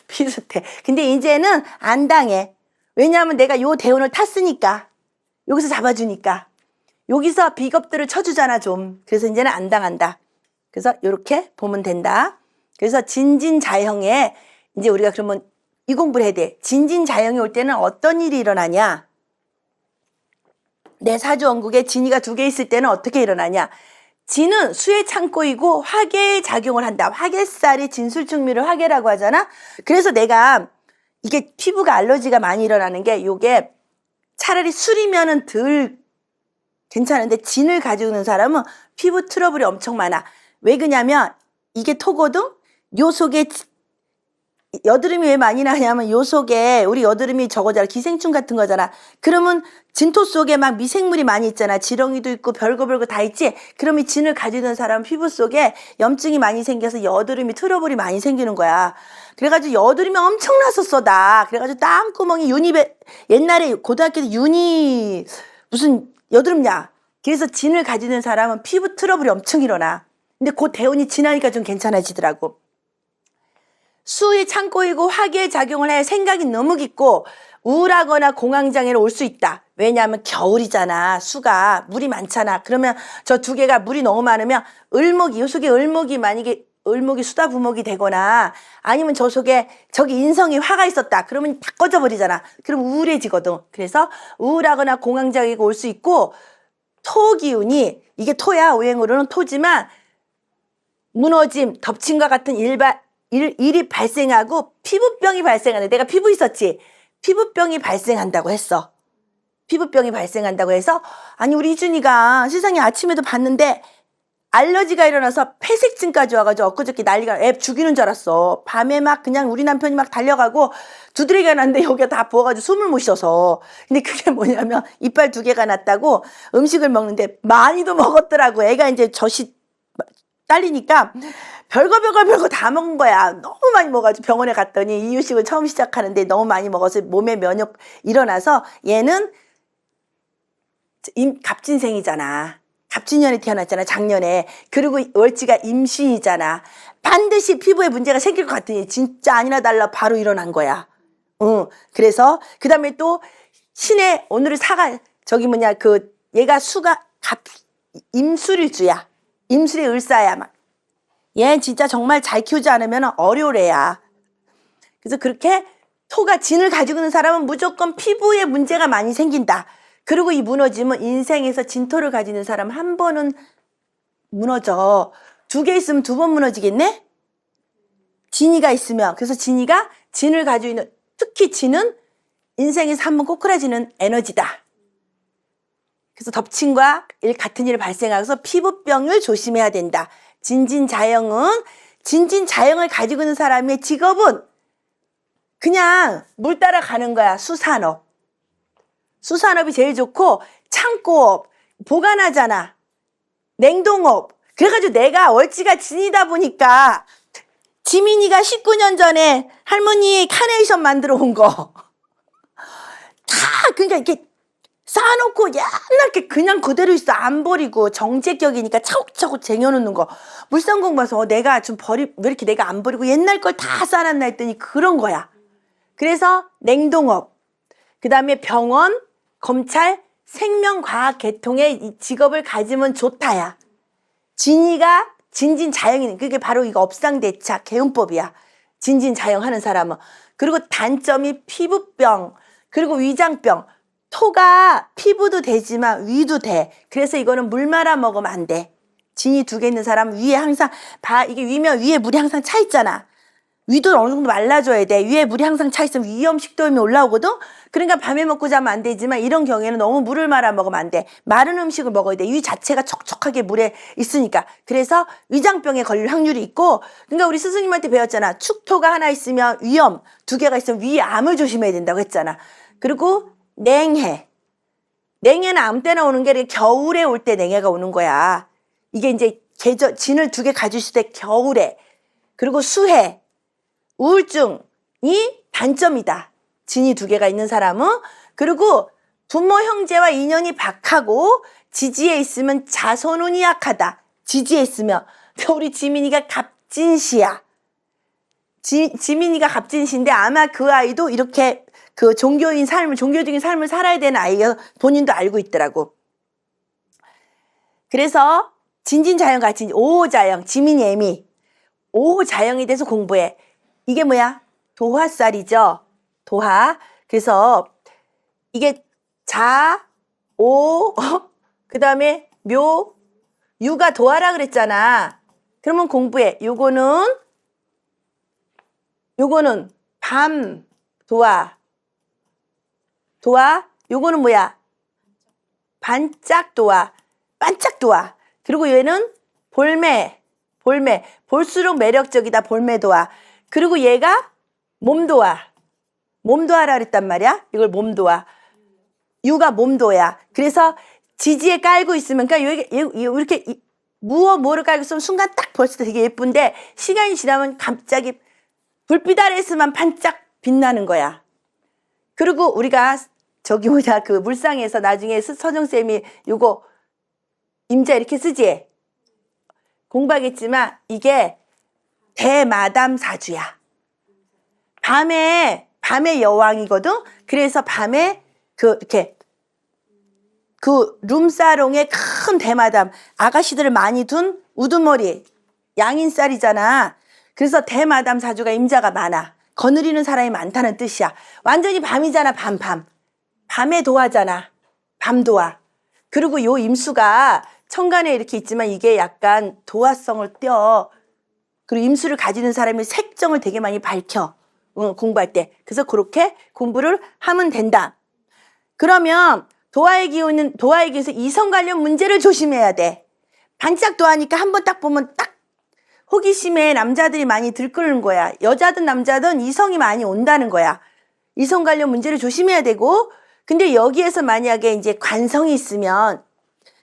비슷해. 근데 이제는 안 당해. 왜냐하면 내가 요 대운을 탔으니까. 여기서 잡아주니까. 여기서 비겁들을 쳐주잖아 좀. 그래서 이제는 안 당한다. 그래서 이렇게 보면 된다. 그래서 진진자형에 이제 우리가 그러면 이 공부를 해야 돼. 진진자형이 올 때는 어떤 일이 일어나냐. 내 사주 원국에 진이가 2개 있을 때는 어떻게 일어나냐. 진은 수의 창고이고 화계의 작용을 한다. 화계살이 진술충미를 화계라고 하잖아. 그래서 내가 이게 피부가 알러지가 많이 일어나는 게 요게 차라리 술이면은 덜 괜찮은데 진을 가지고 있는 사람은 피부 트러블이 엄청 많아. 왜 그러냐면 이게 토거든? 요 속에 여드름이 왜 많이 나냐면 요 속에 우리 여드름이 저거잖아. 기생충 같은 거잖아. 그러면 진토 속에 막 미생물이 많이 있잖아. 지렁이도 있고 별거 다 있지. 그러면 진을 가지고 있는 사람 피부 속에 염증이 많이 생겨서 여드름이 트러블이 많이 생기는 거야. 그래가지고 여드름이 엄청 났었어 나. 그래가지고 땀구멍이 윤입에 옛날에 고등학교 때 윤이 무슨 여드름냐. 그래서 진을 가지고 있는 사람은 피부 트러블이 엄청 일어나. 근데 그 대운이 지나니까 좀 괜찮아지더라고. 수의 창고이고 화계의 작용을 할 생각이 너무 깊고 우울하거나 공황장애로 올 수 있다. 왜냐하면 겨울이잖아. 수가 물이 많잖아. 그러면 저 2개가 물이 너무 많으면 을목이 요 속에 을목이 만약에 을목이 수다 부목이 되거나 아니면 저 속에 저기 인성이 화가 있었다. 그러면 다 꺼져버리잖아. 그럼 우울해지거든. 그래서 우울하거나 공황장애가 올 수 있고 토 기운이 이게 토야. 오행으로는 토지만 무너짐, 덮침과 같은 일이 발생하고 피부병이 발생하는데 내가 피부 있었지? 피부병이 발생한다고 했어. 피부병이 발생한다고 해서 아니 우리 희준이가 세상에 아침에도 봤는데 알러지가 일어나서 폐색증까지 와가지고 엊그저께 난리가 애 죽이는 줄 알았어. 밤에 막 그냥 우리 남편이 막 달려가고 두드러기가 났는데 여기가 다 부어가지고 숨을 못 쉬어서. 근데 그게 뭐냐면 이빨 2개가 났다고 음식을 먹는데 많이도 먹었더라고. 애가 이제 젖이 딸리니까 별거 다 먹은 거야. 너무 많이 먹어가지고 병원에 갔더니 이유식을 처음 시작하는데 너무 많이 먹어서 몸에 면역 일어나서 얘는 갑진생이잖아. 갑진년에 태어났잖아 작년에. 그리고 월지가 임신이잖아. 반드시 피부에 문제가 생길 것 같으니 진짜 아니나 달라 바로 일어난 거야. 그래서 그 다음에 또 신의 오늘의 사가 저기 뭐냐 그 얘가 수가 임술일주야. 임술의 을사야 막. 얘 진짜 정말 잘 키우지 않으면 어려울 애야. 그래서 그렇게 토가 진을 가지고 있는 사람은 무조건 피부에 문제가 많이 생긴다. 그리고 이 무너짐은 인생에서 진토를 가지는 사람 한 번은 무너져. 2개 있으면 2번 무너지겠네? 진이가 있으면. 그래서 진이가 진을 가지고 있는 특히 진은 인생에서 한 번 꼬꾸라지는 에너지다. 그래서 덮침과 같은 일이 발생하면서 피부병을 조심해야 된다. 진진자형을 가지고 있는 사람의 직업은 그냥 물 따라 가는 거야. 수산업. 수산업이 제일 좋고 창고업, 보관하잖아. 냉동업. 그래가지고 내가 월지가 진이다 보니까 지민이가 19년 전에 할머니 카네이션 만들어 온 거. 다 그러니까 이렇게 쌓아놓고 옛날게 그냥 그대로 있어. 안 버리고 정제격이니까 차곡차곡 쟁여놓는 거. 물성공 봐서 내가 좀 왜 이렇게 내가 안 버리고 옛날 걸 다 쌓아놨나 했더니 그런 거야. 그래서 냉동업, 그 다음에 병원, 검찰, 생명과학 계통의 이 직업을 가지면 좋다야. 진이가 진진자형이니 그게 바로 이거 업상대차 개운법이야. 진진자형 하는 사람은. 그리고 단점이 피부병, 그리고 위장병. 토가 피부도 되지만 위도 돼. 그래서 이거는 물 말아 먹으면 안 돼. 진이 2개 있는 사람 위에 항상 이게 위면 위에 물이 항상 차 있잖아. 위도 어느 정도 말라줘야 돼. 위에 물이 항상 차 있으면 위염 식도염이 올라오거든. 그러니까 밤에 먹고 자면 안 되지만 이런 경우에는 너무 물을 말아 먹으면 안 돼. 마른 음식을 먹어야 돼. 위 자체가 촉촉하게 물에 있으니까. 그래서 위장병에 걸릴 확률이 있고. 그러니까 우리 스승님한테 배웠잖아. 축토가 하나 있으면 위염, 2개가 있으면 위암을 조심해야 된다고 했잖아. 그리고 냉해. 냉해는 아무 때나 오는 게 아니라 겨울에 올 때 냉해가 오는 거야. 이게 이제 계절, 진을 두 개 가지실 때 겨울에, 그리고 수해, 우울증이 단점이다. 진이 두 개가 있는 사람은. 그리고 부모 형제와 인연이 박하고 지지에 있으면 자손운이 약하다. 지지에 있으면. 우리 지민이가 갑진시야. 지민이가 갑진시인데 아마 그 아이도 이렇게 그 종교적인 삶을 살아야 되는 아이가 본인도 알고 있더라고. 그래서 진진자영같이 5호자영, 지민이 애미 5호자영에 대해서 공부해. 이게 뭐야? 도화살이죠. 도화. 그래서 이게 자, 오, 그 다음에 묘, 유가 도화라 그랬잖아. 그러면 공부해. 요거는 밤, 도화. 요거는 뭐야? 반짝 도화. 반짝 도화. 그리고 얘는 볼매. 볼수록 매력적이다. 볼매 도화. 그리고 얘가 몸도화. 몸도화라 그랬단 말이야. 이걸 몸도화. 유가 몸도야. 그래서 지지에 깔고 있으면, 그러니까 이렇게 뭐를 깔고 있으면 순간 딱 봤을 때 되게 예쁜데 시간이 지나면 갑자기 불빛 아래에서만 반짝 빛나는 거야. 그리고 우리가 그 물상에서 나중에 서정쌤이 요거 임자 이렇게 쓰지? 공부하겠지만 이게 대마담 사주야. 밤의 여왕이거든? 그래서 밤에 이렇게 룸사롱에 큰 대마담, 아가씨들을 많이 둔 우두머리, 양인살이잖아. 그래서 대마담 사주가 임자가 많아. 거느리는 사람이 많다는 뜻이야. 완전히 밤이잖아, 밤. 밤의 도화잖아. 밤도화. 그리고 요 임수가 천간에 이렇게 있지만 이게 약간 도화성을 떼어. 그리고 임수를 가지는 사람이 색정을 되게 많이 밝혀. 공부할 때. 그래서 그렇게 공부를 하면 된다. 그러면 도화의 기운에서 이성 관련 문제를 조심해야 돼. 반짝 도화니까 한번 딱 보면 딱 호기심에 남자들이 많이 들끓는 거야. 여자든 남자든 이성이 많이 온다는 거야. 이성 관련 문제를 조심해야 되고, 근데 여기에서 만약에 이제 관성이 있으면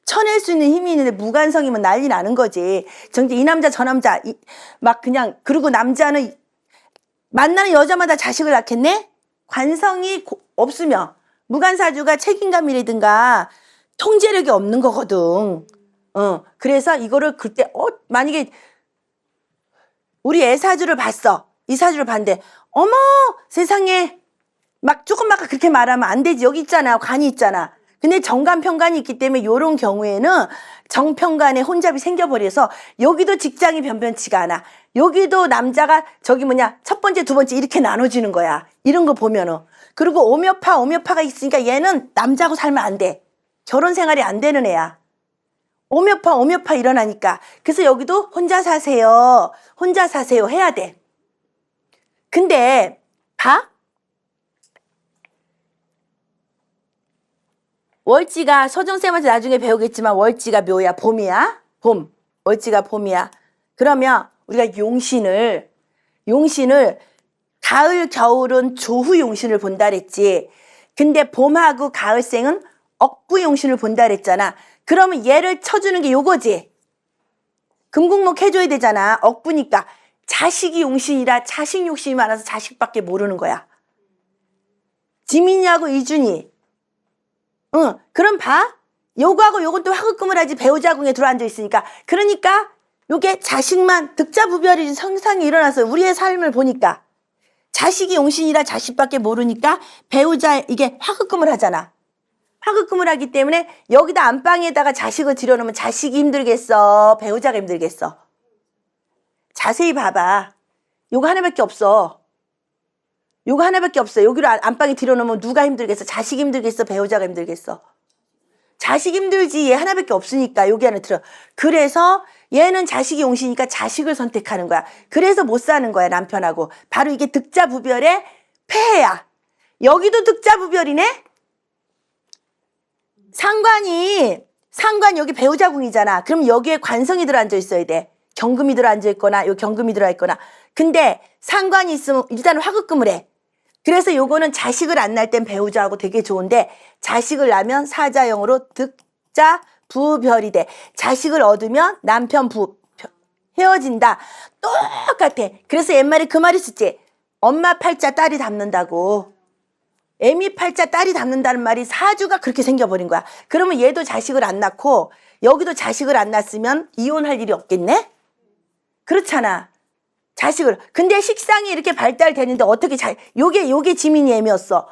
쳐낼 수 있는 힘이 있는데 무관성이면 난리 나는 거지. 이 남자 저 남자 막 그냥. 그리고 남자는 만나는 여자마다 자식을 낳겠네? 관성이 없으면 무관사주가 책임감이라든가 통제력이 없는 거거든. 그래서 이거를 그때 만약에 우리 애 사주를 봤어. 이 사주를 봤는데 어머 세상에 막 조금 막 그렇게 말하면 안 되지. 여기 있잖아. 관이 있잖아. 근데 정관평관이 있기 때문에 이런 경우에는 정평관에 혼잡이 생겨버려서 여기도 직장이 변변치가 않아. 여기도 남자가 첫 번째, 두 번째 이렇게 나눠지는 거야. 이런 거 보면은. 그리고 오묘파가 있으니까 얘는 남자하고 살면 안 돼. 결혼 생활이 안 되는 애야. 오묘파 일어나니까. 그래서 여기도 혼자 사세요 해야 돼. 근데 봐? 월지가 서정쌤한테 나중에 배우겠지만 월지가 묘야. 봄이야. 봄. 월지가 봄이야. 그러면 우리가 용신을 가을, 겨울은 조후 용신을 본다 그랬지. 근데 봄하고 가을생은 억부 용신을 본다 그랬잖아. 그러면 얘를 쳐주는 게 요거지. 금국목 해줘야 되잖아. 억부니까. 자식이 용신이라 자식 욕심이 많아서 자식밖에 모르는 거야. 지민이하고 이준이. 그럼 봐. 요거하고 요건 또 화급금을 하지. 배우자궁에 들어앉아 있으니까. 그러니까 요게 자식만 득자부별이 성상이 일어나서 우리의 삶을 보니까 자식이 용신이라 자식밖에 모르니까 배우자 이게 화급금을 하잖아. 화급금을 하기 때문에 여기다 안방에다가 자식을 들여놓으면 자식이 힘들겠어? 배우자가 힘들겠어? 자세히 봐봐. 요거 하나밖에 없어. 여기로 안방에 들여놓으면 누가 힘들겠어? 자식이 힘들겠어? 배우자가 힘들겠어? 자식 힘들지. 얘 하나밖에 없으니까 여기 안에 들어. 그래서 얘는 자식이 용신이니까 자식을 선택하는 거야. 그래서 못 사는 거야, 남편하고. 바로 이게 득자부별의 폐해야. 여기도 득자부별이네? 상관 여기 배우자궁이잖아. 그럼 여기에 관성이 들어앉아 있어야 돼. 경금이 들어앉아 있거나 여기 경금이 들어있거나. 근데 상관이 있으면 일단 화급금을 해. 그래서 요거는 자식을 안 낳을 땐 배우자하고 되게 좋은데 자식을 낳으면 사자형으로 득자 부별이 돼. 자식을 얻으면 남편 헤어진다. 똑같아. 그래서 옛말에 그 말 있었지. 엄마 팔자 딸이 닮는다고. 애미 팔자 딸이 닮는다는 말이 사주가 그렇게 생겨버린 거야. 그러면 얘도 자식을 안 낳고 여기도 자식을 안 낳았으면 이혼할 일이 없겠네? 그렇잖아. 자식을. 근데 식상이 이렇게 발달되는데 어떻게 요게 지민이 애미였어.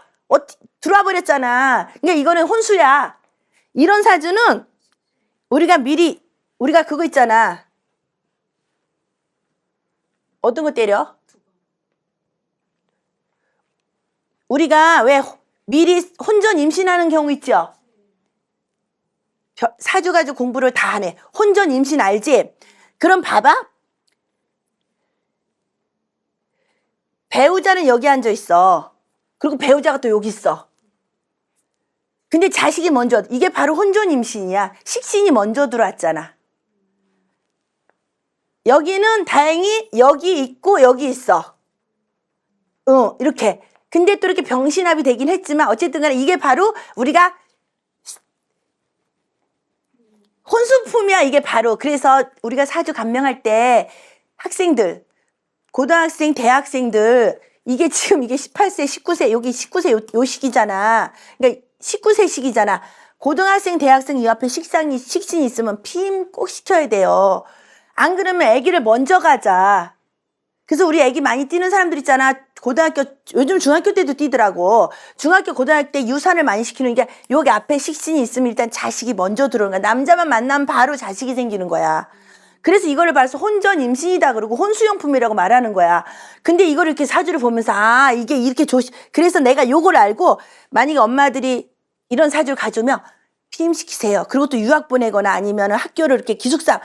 들어와 버렸잖아. 그러니까 이거는 혼수야. 이런 사주는 우리가 그거 있잖아. 어떤 거 때려? 우리가 왜 미리 혼전 임신하는 경우 있죠? 사주 가지고 공부를 다 하네. 혼전 임신 알지? 그럼 봐봐. 배우자는 여기 앉아 있어. 그리고 배우자가 또 여기 있어. 근데 자식이 먼저, 이게 바로 혼전 임신이야. 식신이 먼저 들어왔잖아. 여기는 다행히 여기 있고 여기 있어. 이렇게. 근데 또 이렇게 병신합이 되긴 했지만 어쨌든 간에 이게 바로 우리가 혼수품이야. 이게 바로. 그래서 우리가 사주 감명할 때 학생들, 고등학생, 대학생들 이게 지금 이게 18세, 19세, 여기 19세 요 시기잖아. 그러니까 19세 시기잖아. 고등학생, 대학생 이 앞에 식신이 있으면 피임 꼭 시켜야 돼요. 안 그러면 아기를 먼저 가자. 그래서 우리 아기 많이 뛰는 사람들 있잖아. 고등학교, 요즘 중학교 때도 뛰더라고. 중학교, 고등학교 때 유산을 많이 시키는 게 여기 앞에 식신이 있으면 일단 자식이 먼저 들어오는 거야. 남자만 만나면 바로 자식이 생기는 거야. 그래서 이거를 봐서 혼전 임신이다 그러고 혼수용품이라고 말하는 거야. 근데 이거를 이렇게 사주를 보면서 이게 이렇게 그래서 내가 요걸 알고 만약에 엄마들이 이런 사주를 가져오면 피임시키세요. 그리고 또 유학 보내거나 아니면 학교를 이렇게 기숙사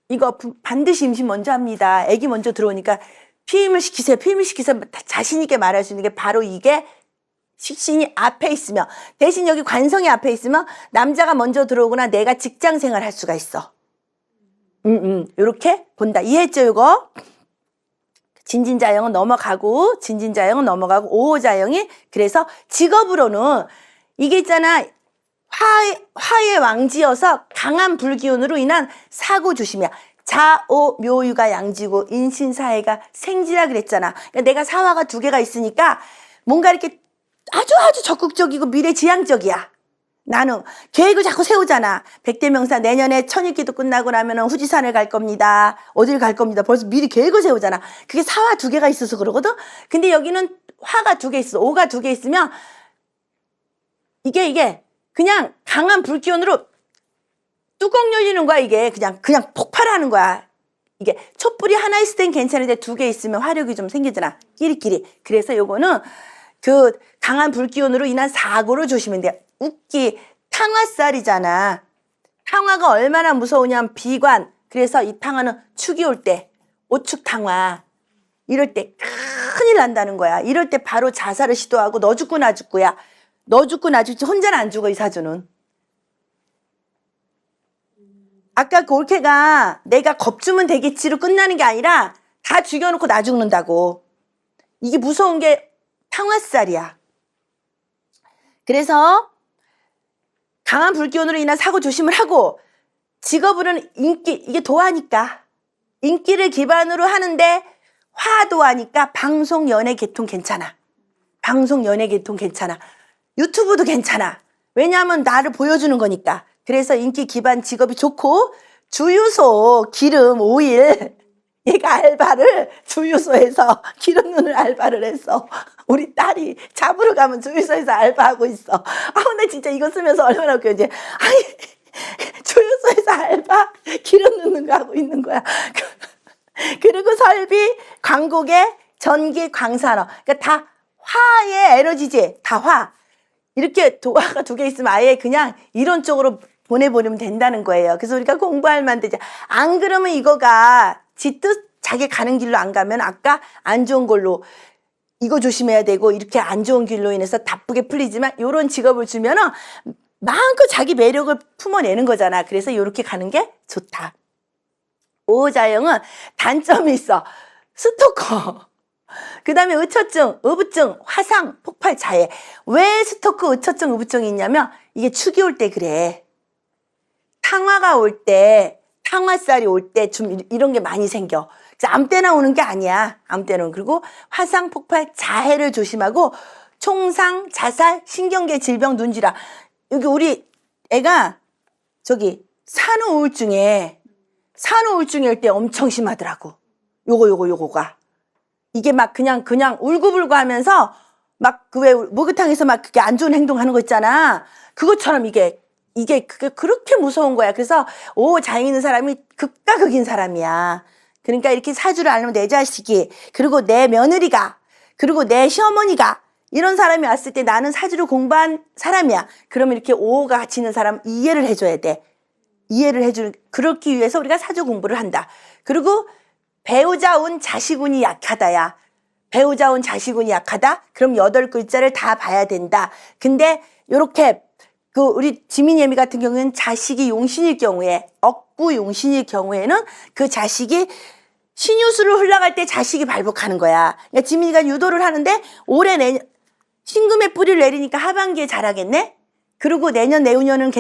이거 반드시 임신 먼저 합니다. 아기 먼저 들어오니까 피임을 시키세요. 피임을 시키세요. 자신 있게 말할 수 있는 게 바로 이게 식신이 앞에 있으면 대신 여기 관성이 앞에 있으면 남자가 먼저 들어오거나 내가 직장 생활 할 수가 있어. 요렇게 본다. 이해했죠, 이거? 진진자형은 넘어가고, 오호자형이, 그래서 직업으로는, 이게 있잖아, 화의 왕지여서 강한 불기운으로 인한 사고 조심이야. 자오 묘유가 양지고, 인신사해가 생지라 그랬잖아. 그러니까 내가 사화가 2개가 있으니까, 뭔가 이렇게 아주 적극적이고 미래지향적이야. 나는 계획을 자꾸 세우잖아. 백대명사 내년에 천일기도 끝나고 나면은 후지산을 갈 겁니다. 어딜 갈 겁니다. 벌써 미리 계획을 세우잖아. 그게 사화 2개가 있어서 그러거든. 근데 여기는 화가 2개 있어. 오가 2개 있으면 이게 그냥 강한 불기운으로 뚜껑 열리는 거야. 이게 그냥 폭발하는 거야. 이게 촛불이 하나 있을 땐 괜찮은데 2개 있으면 화력이 좀 생기잖아. 끼리끼리. 그래서 요거는 그 강한 불기운으로 인한 사고를 조심해야 돼. 웃기 탕화살이잖아. 탕화가 얼마나 무서우냐면 비관. 그래서 이 탕화는 축이 올 때 오축탕화 이럴 때 큰일 난다는 거야. 이럴 때 바로 자살을 시도하고 너 죽고 나 죽고야. 너 죽고 나 죽지 혼자는 안 죽어. 이 사주는. 아까 그 올케가 내가 겁주면 되겠지로 끝나는 게 아니라 다 죽여놓고 나 죽는다고. 이게 무서운 게 탕화살이야. 그래서 강한 불기운으로 인한 사고 조심을 하고 직업으로는 인기, 이게 도하니까 인기를 기반으로 하는데 화도하니까 방송, 연예, 개통 괜찮아. 방송, 연예, 개통 괜찮아. 유튜브도 괜찮아. 왜냐하면 나를 보여주는 거니까. 그래서 인기 기반 직업이 좋고 주유소, 기름, 오일 얘가 알바를 주유소에서 기름 넣는 알바를 했어. 우리 딸이 잡으러 가면 주유소에서 알바하고 있어. 나 진짜 이거 쓰면서 얼마나 웃겨. 이제 주유소에서 알바 기름 넣는 거 하고 있는 거야. 그리고 설비, 광고계, 전기, 광산업. 그러니까 다 화의 에너지지. 다 화. 이렇게 도화가 2개 있으면 아예 그냥 이런 쪽으로 보내버리면 된다는 거예요. 그래서 우리가 공부할 만 되죠. 안 그러면 이거가 지 뜻 자기 가는 길로 안 가면 아까 안 좋은 걸로 이거 조심해야 되고 이렇게 안 좋은 길로 인해서 나쁘게 풀리지만 이런 직업을 주면은 마음껏 자기 매력을 품어내는 거잖아. 그래서 이렇게 가는 게 좋다. 오호자형은 단점이 있어. 스토커. 그 다음에 의처증, 의부증, 화상, 폭발, 자해. 왜 스토커, 의처증, 의부증이 있냐면 이게 축이 올 때 그래. 다 탕화가 올 때, 탕화살이 올 때 좀 이런 게 많이 생겨. 아무 때나 오는 게 아니야. 아무 때나. 그리고 화상, 폭발, 자해를 조심하고 총상, 자살, 신경계 질병, 눈지라. 여기 우리 애가 저기 산후우울증일 때 엄청 심하더라고. 요거가. 이게 막 그냥 울고불고 하면서 막 그 왜 목욕탕에서 막 그게 안 좋은 행동 하는 거 있잖아. 그것처럼 그게 그렇게 무서운 거야. 그래서 자행 있는 사람이 극과 극인 사람이야. 그러니까 이렇게 사주를 알면 내 자식이, 그리고 내 며느리가, 그리고 내 시어머니가 이런 사람이 왔을 때 나는 사주를 공부한 사람이야. 그러면 이렇게 오가 같이 있는 사람 이해를 해줘야 돼. 그렇기 위해서 우리가 사주 공부를 한다. 그리고 배우자 운 자식운이 약하다야. 배우자 운 자식운이 약하다? 그럼 8글자를 다 봐야 된다. 근데 요렇게 우리 지민이 애미 같은 경우에는 자식이 용신일 경우에, 억구 용신일 경우에는 그 자식이 신유수를 흘러갈 때 자식이 발복하는 거야. 그러니까 지민이가 유도를 하는데 올해 신금의 뿌리를 내리니까 하반기에 잘하겠네? 그리고 내후년은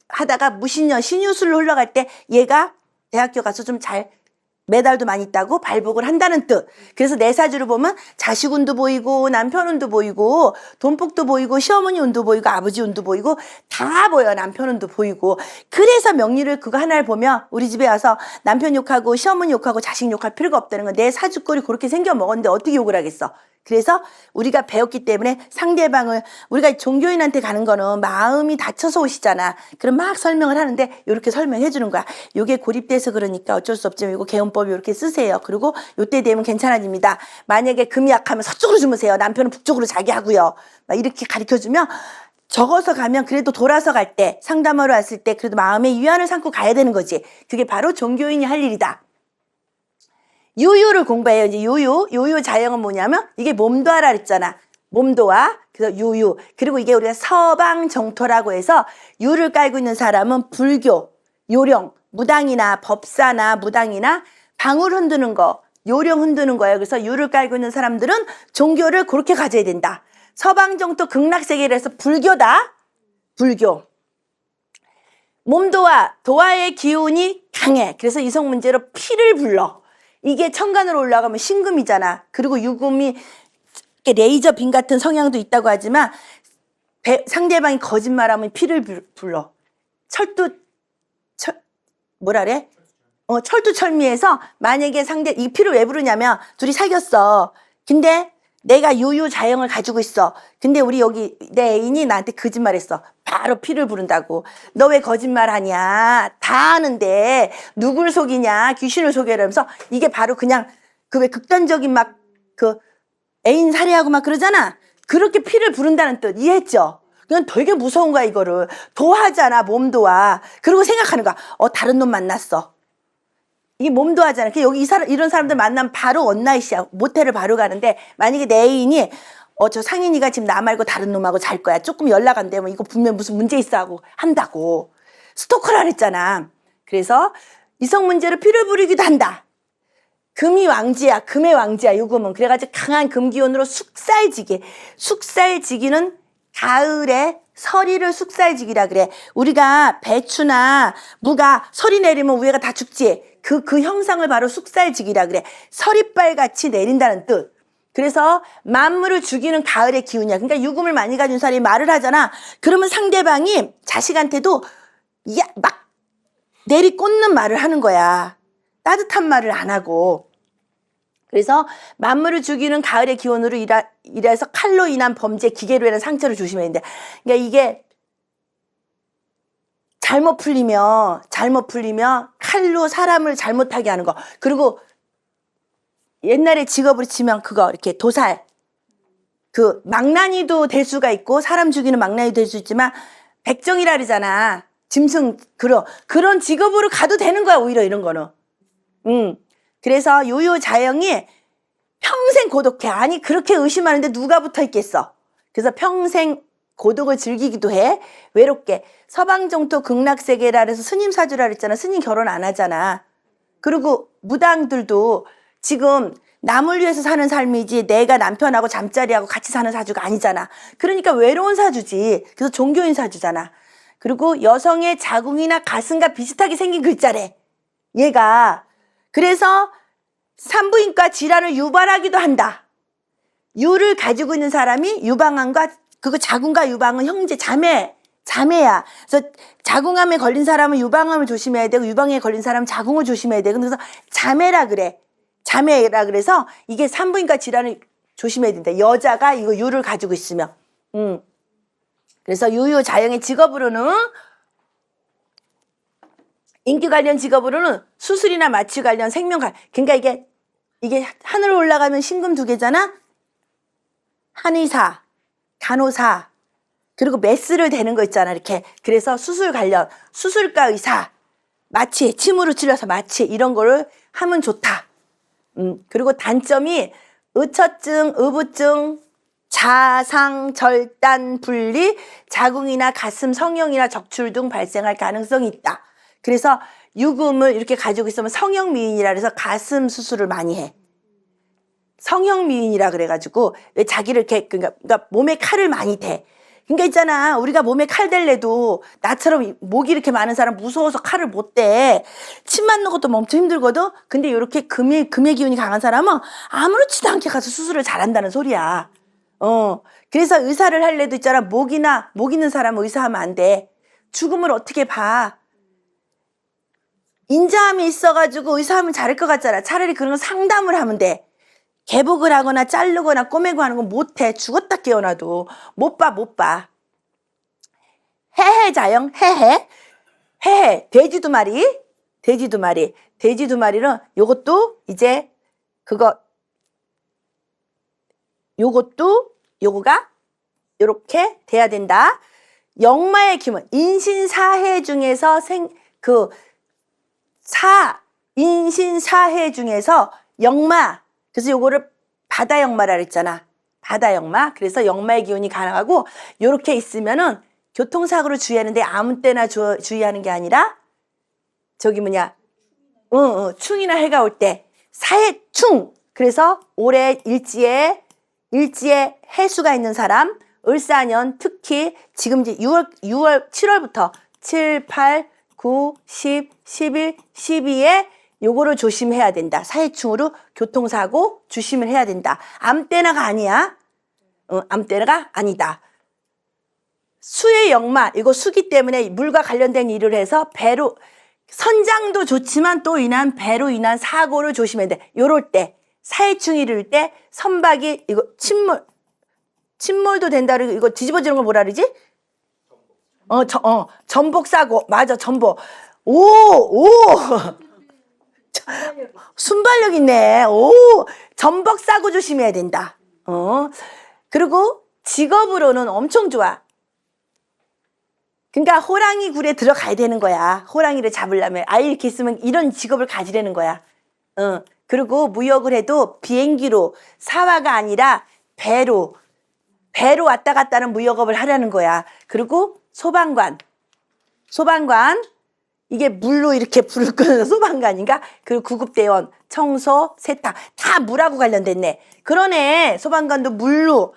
하다가 무신년 신유수를 흘러갈 때 얘가 대학교 가서 좀 잘 메달도 많이 따고 발복을 한다는 뜻. 그래서 내 사주를 보면 자식 운도 보이고 남편 운도 보이고 돈복도 보이고 시어머니 운도 보이고 아버지 운도 보이고 다 보여. 남편 운도 보이고. 그래서 명리를 그거 하나를 보면 우리 집에 와서 남편 욕하고 시어머니 욕하고 자식 욕할 필요가 없다는 거. 내 사주꼴이 그렇게 생겨 먹었는데 어떻게 욕을 하겠어. 그래서 우리가 배웠기 때문에 상대방을, 우리가 종교인한테 가는 거는 마음이 다쳐서 오시잖아. 그럼 막 설명을 하는데 이렇게 설명해 주는 거야. 요게 고립돼서 그러니까 어쩔 수 없지만 이거 개운법 이렇게 쓰세요. 그리고 요때 되면 괜찮아집니다. 만약에 금이 약하면 서쪽으로 주무세요. 남편은 북쪽으로 자기 하고요. 막 이렇게 가르쳐 주면 적어서 가면 그래도 돌아서 갈 때, 상담하러 왔을 때 그래도 마음의 위안을 삼고 가야 되는 거지. 그게 바로 종교인이 할 일이다. 유유를 공부해요. 이제 유유 자형은 뭐냐면 이게 몸도화라 그랬잖아. 몸도화. 그래서 유유. 그리고 이게 우리가 서방정토라고 해서 유를 깔고 있는 사람은 불교, 요령, 무당이나 법사나 무당이나 방울 흔드는 거, 요령 흔드는 거예요. 그래서 유를 깔고 있는 사람들은 종교를 그렇게 가져야 된다. 서방정토 극락세계를 해서 불교다. 불교. 몸도화, 도화의 기운이 강해. 그래서 이성문제로 피를 불러. 이게 천간으로 올라가면 신금이잖아. 그리고 유금이 레이저 빔 같은 성향도 있다고 하지만 상대방이 거짓말하면 피를 불러. 철두철미해서 만약에 이 피를 왜 부르냐면 둘이 사귀었어. 근데 내가 유유 자형을 가지고 있어. 근데 우리 여기 내 애인이 나한테 거짓말했어. 바로 피를 부른다고. 너 왜 거짓말하냐? 다 아는데 누굴 속이냐? 귀신을 속이려면서 이게 바로 그냥 그 왜 극단적인 막 애인 살해하고 막 그러잖아. 그렇게 피를 부른다는 뜻 이해했죠? 그건 되게 무서운 거야 이거를. 도화잖아 몸도화. 그리고 생각하는 거야. 다른 놈 만났어. 이게 몸도화잖아. 여기 이런 사람들 만나면 바로 원나잇이야. 모텔을 바로 가는데 만약에 내 애인이 저 상인이가 지금 나 말고 다른 놈하고 잘 거야. 조금 연락 안 되면 이거 분명 무슨 문제 있어 하고 한다고. 스토커라 그랬잖아. 그래서 이성 문제로 피를 부리기도 한다. 금이 왕지야. 금의 왕지야. 요금은. 그래가지고 강한 금기운으로 숙살지기. 숙살지기는 가을에 서리를 숙살지기라 그래. 우리가 배추나 무가 서리 내리면 위에가 다 죽지. 그 형상을 바로 숙살지기라 그래. 서리빨 같이 내린다는 뜻. 그래서 만물을 죽이는 가을의 기운이야. 그러니까 유금을 많이 가진 사람이 말을 하잖아. 그러면 상대방이 자식한테도 막 내리꽂는 말을 하는 거야. 따뜻한 말을 안 하고. 그래서 만물을 죽이는 가을의 기운으로 이래서 칼로 인한 범죄, 기계로 인한 상처를 조심해야 된다. 그러니까 이게 잘못 풀리면 칼로 사람을 잘못하게 하는 거. 그리고 옛날에 직업으로 치면 그거 이렇게 도살. 망나니도 될 수가 있고 사람 죽이는 망나니도 될 수 있지만 백정이라 그러잖아. 짐승 그런 직업으로 가도 되는 거야 오히려 이런 거는. 그래서 요요 자형이 평생 고독해. 아니 그렇게 의심하는데 누가 붙어 있겠어. 그래서 평생 고독을 즐기기도 해. 외롭게. 서방정토 극락세계라 해서 스님 사주라 그랬잖아. 스님 결혼 안 하잖아. 그리고 무당들도 지금 남을 위해서 사는 삶이지 내가 남편하고 잠자리하고 같이 사는 사주가 아니잖아. 그러니까 외로운 사주지. 그래서 종교인 사주잖아. 그리고 여성의 자궁이나 가슴과 비슷하게 생긴 글자래. 얘가. 그래서 산부인과 질환을 유발하기도 한다. 유를 가지고 있는 사람이 유방암과 그거 자궁과 유방은 형제 자매야. 그래서 자궁암에 걸린 사람은 유방암을 조심해야 되고 유방암에 걸린 사람은 자궁을 조심해야 되고 그래서 자매라 그래. 자매라 그래서 이게 산부인과 질환을 조심해야 된다. 여자가 이거 유를 가지고 있으면. 그래서 유유자영의 직업으로는 인기 관련 직업으로는 수술이나 마취 관련 생명 관련 그러니까 이게 하늘로 올라가면 신금 2개잖아. 한의사, 간호사 그리고 메스를 대는 거 있잖아 이렇게. 그래서 수술 관련 수술과 의사 마취 침으로 찔러서 마취 이런 거를 하면 좋다. 그리고 단점이 의처증, 의부증, 자상, 절단, 분리, 자궁이나 가슴, 성형이나 적출 등 발생할 가능성이 있다. 그래서 유금을 이렇게 가지고 있으면 성형미인이라 그래서 가슴 수술을 많이 해. 성형미인이라 그래가지고 왜 자기를 이렇게 그러니까 몸에 칼을 많이 대. 그러니까 있잖아 우리가 몸에 칼 댈래도 나처럼 목이 이렇게 많은 사람 무서워서 칼을 못 대. 침 맞는 것도 엄청 힘들거든. 근데 이렇게 금의 기운이 강한 사람은 아무렇지도 않게 가서 수술을 잘한다는 소리야. 그래서 의사를 할래도 있잖아 목 있는 사람은 의사하면 안 돼. 죽음을 어떻게 봐. 인자함이 있어가지고 의사하면 잘할 것 같잖아. 차라리 그런 거 상담을 하면 돼. 개복을 하거나 자르거나 꼬매고 하는 건 못해. 죽었다 깨어나도 못 봐. 해해자영 해해 돼지 2마리 돼지 2마리는 요것도 이제 요거가 요렇게 돼야 된다. 역마의 기문 인신사해 중에서 인신사해 중에서 역마 그래서 요거를 바다역마라 그랬잖아. 바다역마. 그래서 역마의 기운이 강하고 요렇게 있으면은 교통사고를 주의하는데 아무 때나 주의하는 게 아니라 충이나 해가 올 때 사해충. 그래서 올해 일지에 해수가 있는 사람 을사년 특히 지금 이제 7월부터 7, 8, 9, 10, 11, 12에 요거를 조심해야 된다. 사해충으로 교통사고 조심을 해야 된다. 아무 때나가 아니야. 아무 때나가 아니다. 수의 역마 이거 수기 때문에 물과 관련된 일을 해서 배로 선장도 좋지만 또 배로 인한 사고를 조심해야 돼. 요럴 때 사해충이 이를 때 선박이 이거 침몰도 된다 그러고 이거 뒤집어지는 거 뭐라 그러지? 전복 사고 맞아 전복. 오 순발력 있네. 오 전복 사고 조심해야 된다. 그리고 직업으로는 엄청 좋아. 그러니까 호랑이 굴에 들어가야 되는 거야. 호랑이를 잡으려면 아이 이렇게 있으면 이런 직업을 가지려는 거야. 그리고 무역을 해도 비행기로 사화가 아니라 배로 왔다 갔다 하는 무역업을 하려는 거야. 그리고 소방관 이게 물로 이렇게 불을 끄는 소방관인가? 그리고 구급대원, 청소, 세탁 다 물하고 관련됐네. 그러네. 소방관도 물로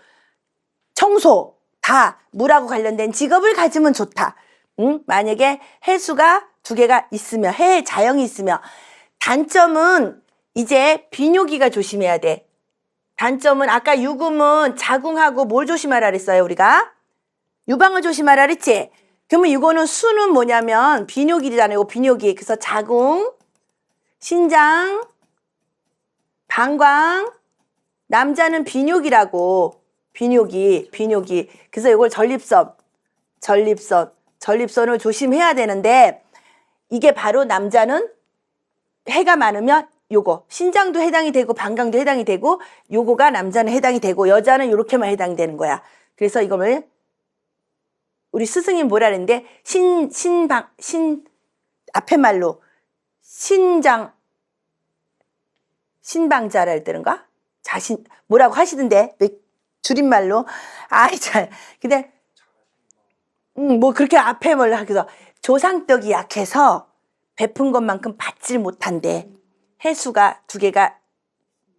청소 다 물하고 관련된 직업을 가지면 좋다. 만약에 해수가 2개가 있으면 해의 자영이 있으면 단점은 이제 비뇨기가 조심해야 돼. 단점은 아까 유금은 자궁하고 뭘 조심하라 그랬어요 우리가? 유방을 조심하라 그랬지? 그러면 이거는 수는 뭐냐면 비뇨기잖아요. 비뇨기. 그래서 자궁, 신장, 방광, 남자는 비뇨기라고. 비뇨기. 그래서 이걸 전립선을 조심해야 되는데 이게 바로 남자는 해가 많으면 요거 신장도 해당이 되고 방광도 해당이 되고 요거가 남자는 해당이 되고 여자는 요렇게만 해당이 되는 거야. 그래서 이거를 우리 스승님 뭐라 그랬는데 앞에 말로 신방자라 했다는가? 뭐라고 하시던데 줄임말로 근데 뭐 그렇게 앞에 뭘 하기서 조상떡이 약해서 베푼 것만큼 받질 못한대. 해수가 2개가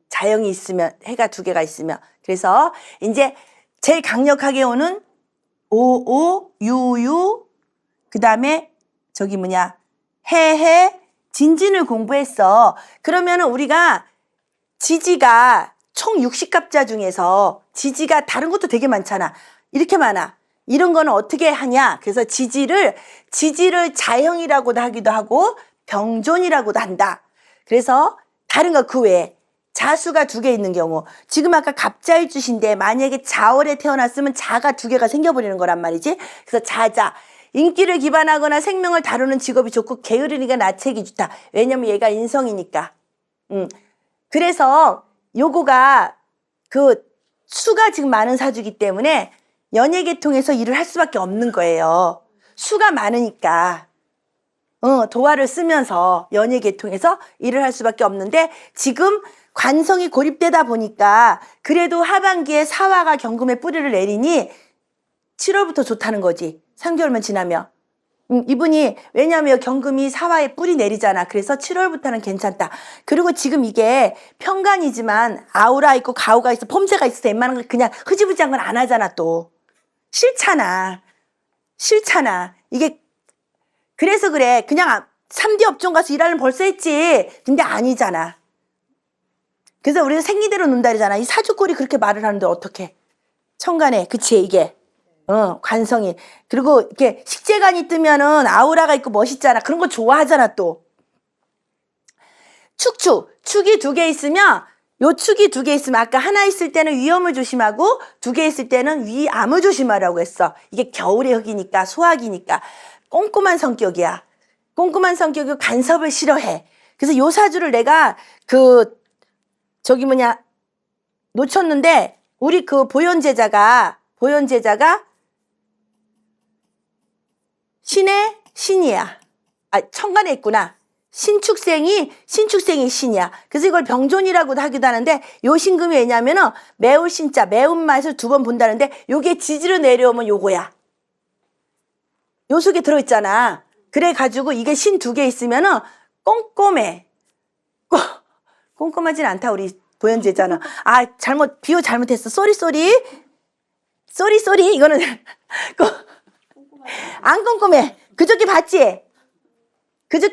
자영이 있으면 해가 2개가 있으면 그래서 이제 제일 강력하게 오는 오오 유유 그 다음에 해해 진진을 공부했어. 그러면은 우리가 지지가 총 60갑자 중에서 지지가 다른 것도 되게 많잖아. 이렇게 많아. 이런 거는 어떻게 하냐? 그래서 지지를 자형이라고도 하기도 하고 병존이라고도 한다. 그래서 다른 거 그 외에 자수가 2개 있는 경우, 지금 아까 갑자일주신데 만약에 자월에 태어났으면 자가 2개가 생겨버리는 거란 말이지. 그래서 자자. 인기를 기반하거나 생명을 다루는 직업이 좋고 게으르니까 나책이 좋다. 왜냐면 얘가 인성이니까. 그래서 요거가 그 수가 지금 많은 사주기 때문에 연예계통에서 일을 할 수밖에 없는 거예요. 수가 많으니까. 도화를 쓰면서 연예계통에서 일을 할 수밖에 없는데 지금 관성이 고립되다 보니까 그래도 하반기에 사화가 경금에 뿌리를 내리니 7월부터 좋다는 거지. 3개월만 지나면. 이분이 왜냐하면 경금이 사화에 뿌리 내리잖아. 그래서 7월부터는 괜찮다. 그리고 지금 이게 편간이지만 아우라 있고 가오가 있어 폼새가 있어서 웬만한 걸 그냥 흐지부지한 건 안 하잖아. 또 싫잖아. 이게 그래서 그래. 그냥 3D 업종 가서 일하려면 벌써 했지. 근데 아니잖아. 그래서 우리는 생기대로 논다 그러잖아. 이 사주꼴이 그렇게 말을 하는데 어떡해. 천간에 그치 이게. 관성이. 그리고 이렇게 식재간이 뜨면은 아우라가 있고 멋있잖아. 그런 거 좋아하잖아 또. 축이 2개 있으면 요 축이 2개 있으면 아까 하나 있을 때는 위험을 조심하고 2개 있을 때는 위암을 조심하라고 했어. 이게 겨울의 흙이니까 소화기니까 꼼꼼한 성격이야. 꼼꼼한 성격이고 간섭을 싫어해. 그래서 요 사주를 내가 놓쳤는데 우리 그 보현제자가 신이야. 천간에 있구나. 신축생이 신이야. 그래서 이걸 병존이라고도 하기도 하는데 요 신금이 왜냐면은 매울 신자, 매운맛을 2번 본다는데 요게 지지로 내려오면 요거야. 요 속에 들어있잖아. 그래가지고 이게 신 2개 있으면은 꼼꼼해. 꼼꼼하진 않다 우리 보현제자는. 비유 잘못했어. 쏘리. 이거는 안 꼼꼼해. 그저께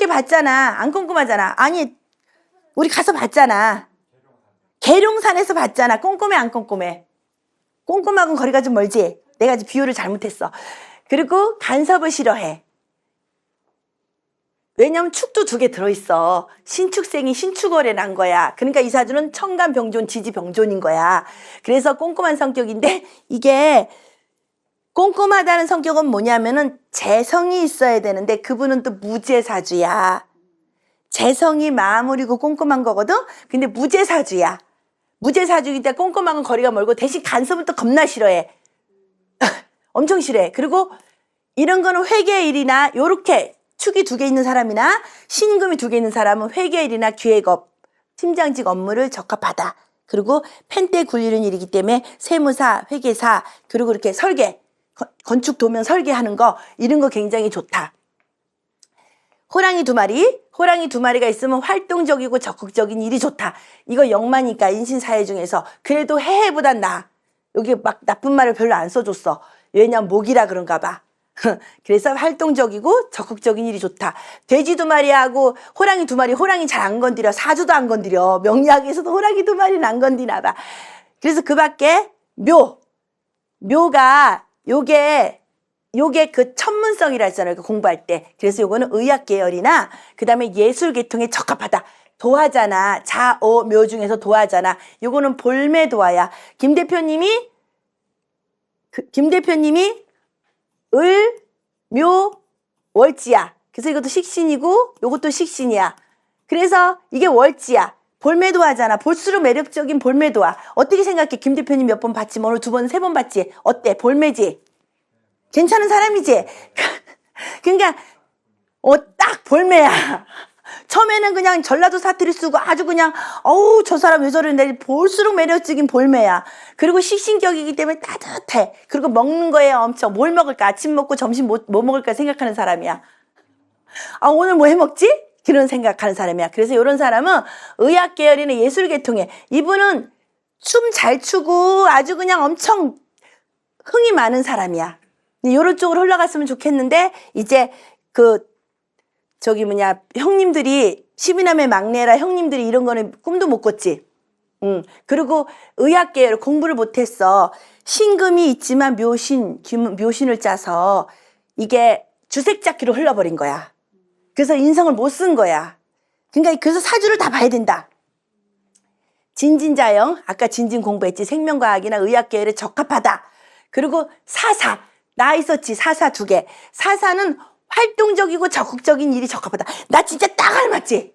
봤잖아. 안 꼼꼼하잖아. 아니 우리 가서 봤잖아. 계룡산에서 봤잖아. 꼼꼼해 안 꼼꼼해? 꼼꼼하고는 거리가 좀 멀지. 내가 비유를 잘못했어. 그리고 간섭을 싫어해. 왜냐면 축도 2개 들어있어. 신축생이 신축월에 난 거야. 그러니까 이 사주는 천간병존, 지지병존인 거야. 그래서 꼼꼼한 성격인데 이게 꼼꼼하다는 성격은 뭐냐면은 재성이 있어야 되는데 그분은 또 무재사주야. 재성이 마무리고 꼼꼼한 거거든. 근데 무재사주야. 무재사주이기 때문에 꼼꼼한 건 거리가 멀고 대신 간섭은 또 겁나 싫어해. 엄청 싫어해. 그리고 이런 거는 회계의 일이나 요렇게 축이 2개 있는 사람이나 신금이 2개 있는 사람은 회계의 일이나 기획업, 팀장직 업무를 적합하다. 그리고 펜때 굴리는 일이기 때문에 세무사, 회계사, 그리고 이렇게 설계, 건축 도면 설계하는 거 이런 거 굉장히 좋다. 호랑이 2마리가 있으면 활동적이고 적극적인 일이 좋다. 이거 영마니까 인신사회 중에서 그래도 해해보단 나아. 여기 막 나쁜 말을 별로 안 써줬어. 왜냐면 목이라 그런가 봐. 그래서 활동적이고 적극적인 일이 좋다. 돼지 2마리하고 호랑이 2마리, 호랑이 잘 안 건드려. 사주도 안 건드려. 명리학에서도 호랑이 2마리는 안 건드나 봐. 그래서 그 밖에 묘가 요게 그 천문성이라 했잖아요. 공부할 때. 그래서 요거는 의학 계열이나 그 다음에 예술 계통에 적합하다. 도화잖아. 자오 묘 중에서 도화잖아. 요거는 볼매 도화야. 김 대표님이 을, 묘, 월지야. 그래서 이것도 식신이고 요것도 식신이야. 그래서 이게 월지야. 볼매도화잖아. 볼수록 매력적인 볼매도화. 어떻게 생각해? 김 대표님 몇 번 봤지? 오늘 2번, 3번 봤지? 어때? 볼매지? 괜찮은 사람이지? 그러니까 딱 볼매야. 처음에는 그냥 전라도 사투리 쓰고 아주 그냥 저 사람 왜 저러는데 볼수록 매력적인 볼매야. 그리고 식신격이기 때문에 따뜻해. 그리고 먹는 거에 엄청 뭘 먹을까? 아침 먹고 점심 뭐 먹을까 생각하는 사람이야. 오늘 뭐 해먹지? 그런 생각하는 사람이야. 그래서 이런 사람은 의학 계열이나 예술 계통에 이분은 춤 잘 추고 아주 그냥 엄청 흥이 많은 사람이야. 요런 쪽으로 흘러갔으면 좋겠는데, 이제 형님들이, 12남의 막내라 형님들이 이런 거는 꿈도 못 꿨지. 그리고 의학계열 공부를 못했어. 신금이 있지만 묘신을 짜서 이게 주색잡기로 흘러버린 거야. 그래서 인성을 못 쓴 거야. 그러니까 그래서 사주를 다 봐야 된다. 진진자형, 아까 진진 공부했지. 생명과학이나 의학계열에 적합하다. 그리고 사사, 나 있었지. 사사 2개. 사사는 활동적이고 적극적인 일이 적합하다. 나 진짜 딱 알맞지?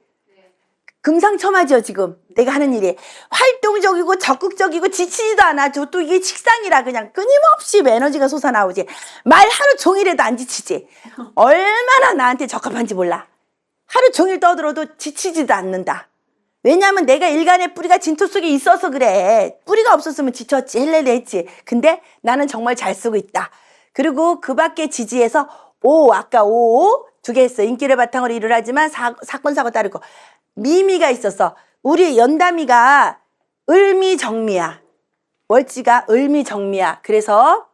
금상첨화죠, 지금. 내가 하는 일이. 활동적이고 적극적이고 지치지도 않아. 또 이게 식상이라 그냥 끊임없이 에너지가 솟아나오지. 말 하루 종일해도 안 지치지. 얼마나 나한테 적합한지 몰라. 하루 종일 떠들어도 지치지도 않는다. 왜냐하면 내가 일간의 뿌리가 진토 속에 있어서 그래. 뿌리가 없었으면 지쳤지. 헬레레 했지. 근데 나는 정말 잘 쓰고 있다. 그리고 그 밖에 지지에서 아까 2개 했어. 인기를 바탕으로 일을 하지만 사건 사고 따르고. 미미가 있었어. 우리 연담이가 을미정미야. 월지가 을미정미야. 그래서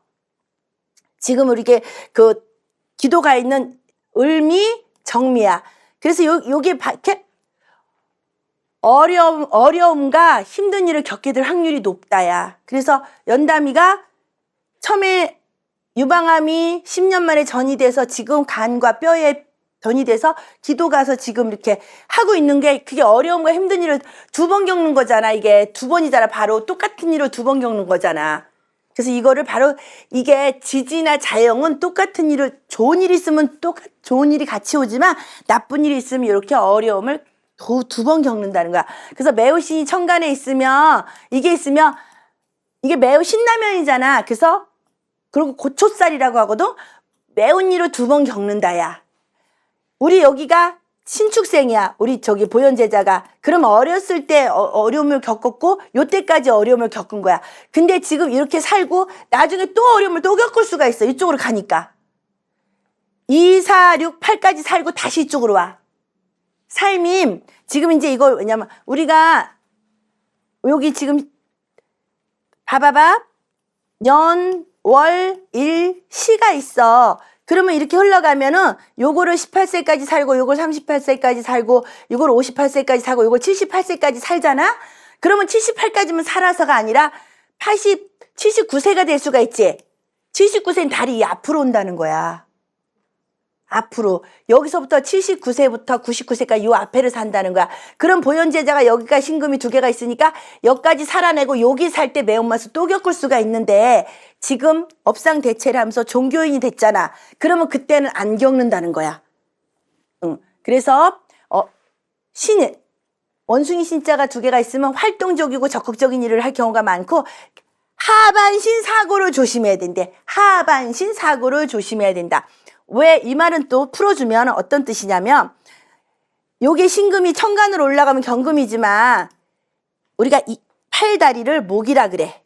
지금 우리게 기도가 있는 을미정미야. 그래서 요게 어려움과 힘든 일을 겪게 될 확률이 높다야. 그래서 연담이가 처음에 유방암이 10년 만에 전이 돼서 지금 간과 뼈에 전이 돼서 기도 가서 지금 이렇게 하고 있는 게 그게 어려움과 힘든 일을 2번 겪는 거잖아. 이게 2번이잖아. 바로 똑같은 일을 2번 겪는 거잖아. 그래서 이거를 바로 이게 지지나 자영은 똑같은 일을 좋은 일이 있으면 좋은 일이 같이 오지만 나쁜 일이 있으면 이렇게 어려움을 2번 겪는다는 거야. 그래서 매우신이 천간에 있으면 이게 매우 신라면이잖아. 그리고 고초살이라고 하거든. 매운 일을 2번 겪는다야. 우리 여기가 신축생이야. 우리 보현제자가. 그럼 어렸을 때 어려움을 겪었고 요때까지 어려움을 겪은 거야. 근데 지금 이렇게 살고 나중에 또 어려움을 또 겪을 수가 있어. 이쪽으로 가니까. 2, 4, 6, 8까지 살고 다시 이쪽으로 와. 삶이 지금 이제 이거 왜냐면 우리가 여기 지금 봐봐봐. 년, 월, 일, 시가 있어. 그러면 이렇게 흘러가면은 요거를 18세까지 살고 요걸 38세까지 살고 요걸 58세까지 살고 요걸 78세까지 살잖아? 그러면 78까지만 살아서가 아니라 79세가 될 수가 있지. 79세는 달이 앞으로 온다는 거야. 앞으로. 여기서부터 79세부터 99세까지 요 앞에를 산다는 거야. 그럼 보현제자가 여기가 신금이 2개가 있으니까 여기까지 살아내고 여기 살 때 매운맛을 또 겪을 수가 있는데 지금 업상대체를 하면서 종교인이 됐잖아. 그러면 그때는 안 겪는다는 거야. 그래서 원숭이 신자가 2개가 있으면 활동적이고 적극적인 일을 할 경우가 많고 하반신 사고를 조심해야 된대. 하반신 사고를 조심해야 된다. 왜 이 말은 또 풀어주면 어떤 뜻이냐면 요게 신금이 천간으로 올라가면 경금이지만 우리가 이 팔다리를 목이라 그래.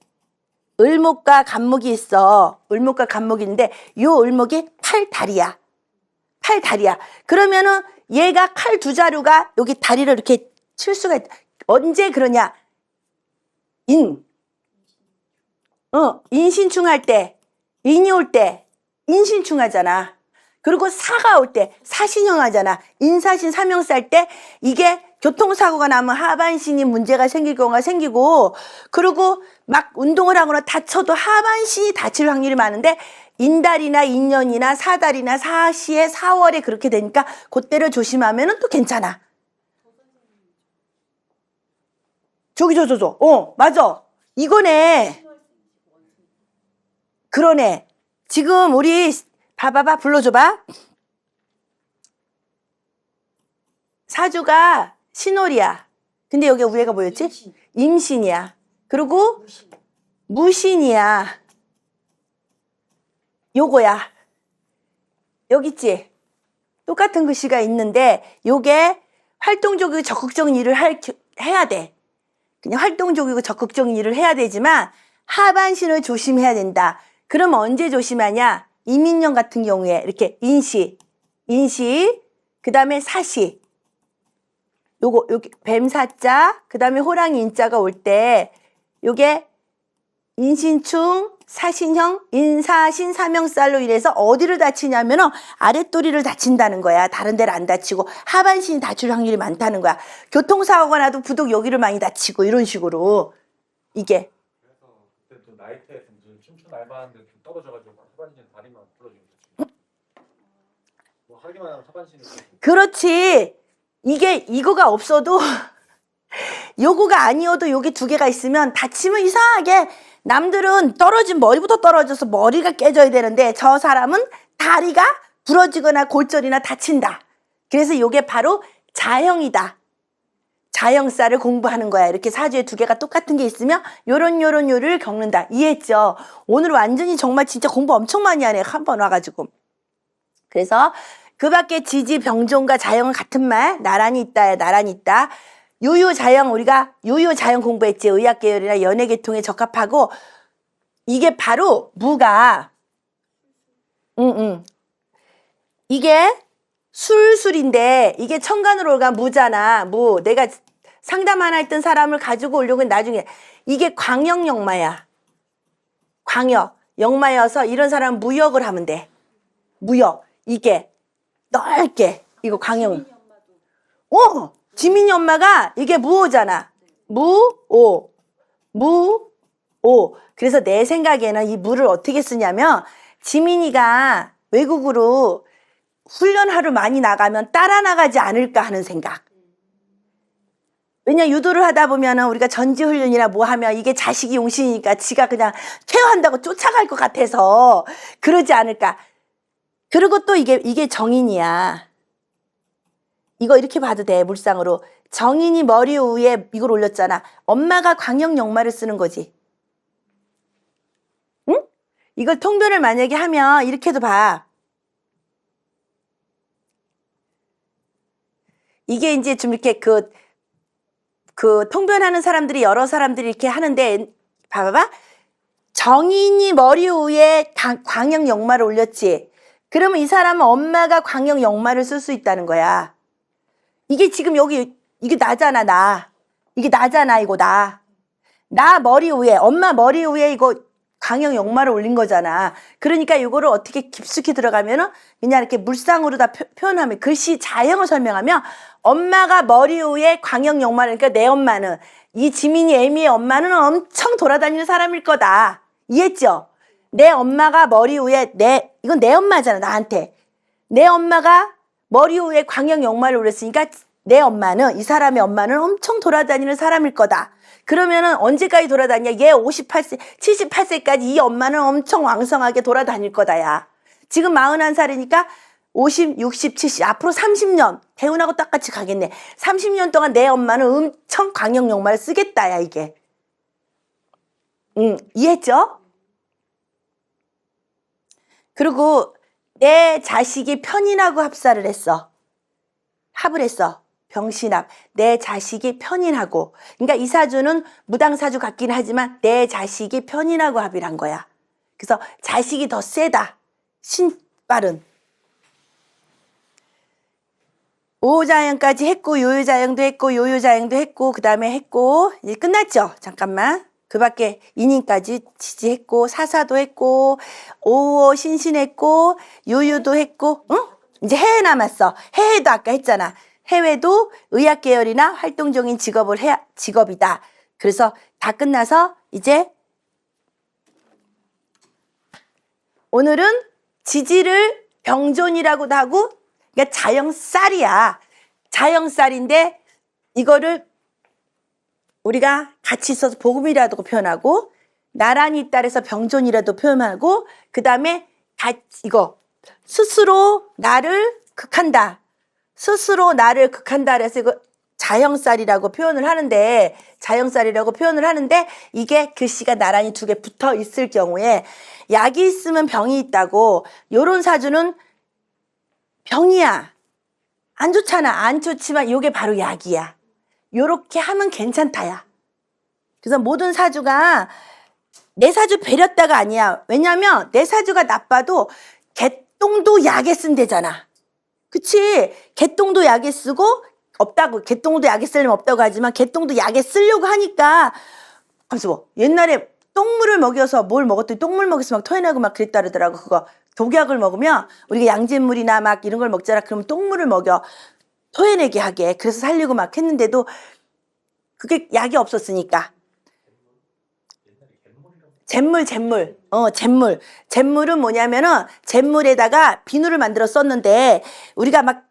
을목과 간목이 있어. 을목과 간목이 있는데 요 을목이 팔다리야. 팔다리야. 그러면은 얘가 칼 2자루가 여기 다리를 이렇게 칠 수가 있다. 언제 그러냐? 인신충 할 때, 인이 올 때 인신충 하잖아. 그리고 사가 올 때 사신형 하잖아. 인사신 삼형사 할 때 이게 교통사고가 나면 하반신이 문제가 생길 경우가 생기고 그리고 막 운동을 하거나 다쳐도 하반신이 다칠 확률이 많은데 인달이나 인년이나 사달이나 사시에 4월에 그렇게 되니까 그때를 조심하면 또 괜찮아. 맞아. 이거네. 그러네. 지금 우리 봐봐봐. 불러줘봐. 사주가 신월이야. 근데 여기 위에가 뭐였지? 임신이야. 그리고 무신이야. 요거야. 여기 있지? 똑같은 글씨가 있는데 요게 활동적이고 적극적인 일을 해야 돼. 그냥 활동적이고 적극적인 일을 해야 되지만 하반신을 조심해야 된다. 그럼 언제 조심하냐? 이민년 같은 경우에 이렇게 인시, 그 다음에 사시, 여기 뱀사자, 그 다음에 호랑이 인자가 올 때 요게 인신충, 사신형 인사신사명살로 인해서 어디를 다치냐면은 아랫도리를 다친다는 거야. 다른 데를 안 다치고 하반신이 다칠 확률이 많다는 거야. 교통사고가 나도 부득 여기를 많이 다치고 이런 식으로 이게 그래서 그때 또 나이트에서 무슨 춤춘 알바하는데 좀 떨어져가지고 하반신 다리만 부러지고 그랬지. 뭐 하기만 하면 하반신이 그렇지. 이게 이거가 없어도 요거가 아니어도 여기 두 개가 있으면 다치면 이상하게 남들은 떨어진 머리부터 떨어져서 머리가 깨져야 되는데 저 사람은 다리가 부러지거나 골절이나 다친다. 그래서 요게 바로 자형이다. 자형살을 공부하는 거야. 이렇게 사주에 두 개가 똑같은 게 있으면 요를 겪는다. 이해했죠? 오늘 완전히 정말 진짜 공부 엄청 많이 하네. 한 번 와가지고. 그래서 그 밖에 지지, 병존과 자형은 같은 말. 나란히 있다야, 나란히 있다. 요요자형, 우리가 요요자형 공부했지. 의학계열이나 연예계통에 적합하고 이게 바로 무가 이게 술술인데 이게 천간으로 올가 무잖아. 무. 내가 상담 하나 했던 사람을 가지고 오려고 나중에 이게 광역역마야. 광역. 역마여서 이런 사람은 무역을 하면 돼. 무역. 이게 넓게 이거 광역. 지민이 엄마가 이게 무오잖아. 무오. 무오. 그래서 내 생각에는 이 무를 어떻게 쓰냐면 지민이가 외국으로 훈련하러 많이 나가면 따라 나가지 않을까 하는 생각. 왜냐 유도를 하다 보면은 우리가 전지훈련이나 뭐 하면 이게 자식이 용신이니까 지가 그냥 케어한다고 쫓아갈 것 같아서 그러지 않을까. 그리고 또 이게 정인이야. 이거 이렇게 봐도 돼. 물상으로. 정인이 머리 위에 이걸 올렸잖아. 엄마가 광역역마를 쓰는 거지. 응? 이걸 통변을 만약에 하면 이렇게도 봐. 이게 이제 좀 이렇게 그 통변하는 사람들이 여러 사람들이 이렇게 하는데 봐봐. 정인이 머리 위에 광역역마를 올렸지. 그러면 이 사람은 엄마가 광역역마를 쓸 수 있다는 거야. 이게 지금 여기 이게 나잖아. 나. 이게 나잖아. 이거 나. 나 머리 위에 엄마 머리 위에 이거 광역역마를 올린 거잖아. 그러니까 이거를 어떻게 깊숙이 들어가면은 그냥 이렇게 물상으로 다 표현하면 글씨 자형을 설명하면 엄마가 머리 위에 광역역마를 그러니까 내 엄마는 이 지민이 애미의 엄마는 엄청 돌아다니는 사람일 거다. 이해했죠? 내 엄마가 머리 위에 이건 내 엄마잖아. 나한테. 내 엄마가 머리 위에 광역역마를 올렸으니까 내 엄마는 이 사람의 엄마는 엄청 돌아다니는 사람일 거다. 그러면은 언제까지 돌아다니냐? 얘 58세, 78세까지 이 엄마는 엄청 왕성하게 돌아다닐 거다야. 지금 41살이니까 50, 60, 70 앞으로 30년 대운하고 똑같이 가겠네. 30년 동안 내 엄마는 엄청 광역역마를 쓰겠다야 이게. 이해했죠? 그리고 내 자식이 편인하고 합사를 했어. 합을 했어. 병신합. 내 자식이 편인하고. 그러니까 이 사주는 무당사주 같긴 하지만 내 자식이 편인하고 합을 한 거야. 그래서 자식이 더 세다. 신발은. 오자형까지 했고 요요자형도 했고 요요자형도 했고 그 다음에 했고 이제 끝났죠. 잠깐만. 그 밖에 인인까지 지지했고 사사도 했고 오오 신신했고 요요도 했고 응? 이제 해외 남았어. 해외도 아까 했잖아. 해외도 의학계열이나 활동적인 직업이다. 그래서 다 끝나서 이제 오늘은 지지를 병존이라고도 하고 그러니까 자형살이야. 자형살인데 이거를 우리가 같이 있어서 복음이라도 표현하고 나란히 있다 해서 병존이라도 표현하고 그 다음에 이거 스스로 나를 극한다. 스스로 나를 극한다 그래서 이거 자형살이라고 표현을 하는데 이게 글씨가 나란히 두 개 붙어 있을 경우에 약이 있으면 병이 있다고. 요런 사주는 병이야. 안 좋잖아. 안 좋지만 요게 바로 약이야. 요렇게 하면 괜찮다야. 그래서 모든 사주가 내 사주 배렸다가 아니야. 왜냐면 내 사주가 나빠도 개똥도 약에 쓴대잖아. 그치? 개똥도 약에 쓰고 없다고. 개똥도 약에 쓰려면 없다고 하지만 개똥도 약에 쓰려고 하니까 하면서 뭐 옛날에 똥물을 먹여서 뭘 먹었더니 똥물 먹여서 막 토해나고 막 그랬다 그러더라고. 그거 독약을 먹으면 우리가 양잿물이나 막 이런 걸 먹잖아. 그러면 똥물을 먹여 토해내게 하게. 그래서 살리고 막 했는데도 그게 약이 없었으니까. 잿물. 잿물은 뭐냐면은 잿물에다가 비누를 만들어 썼는데 우리가 막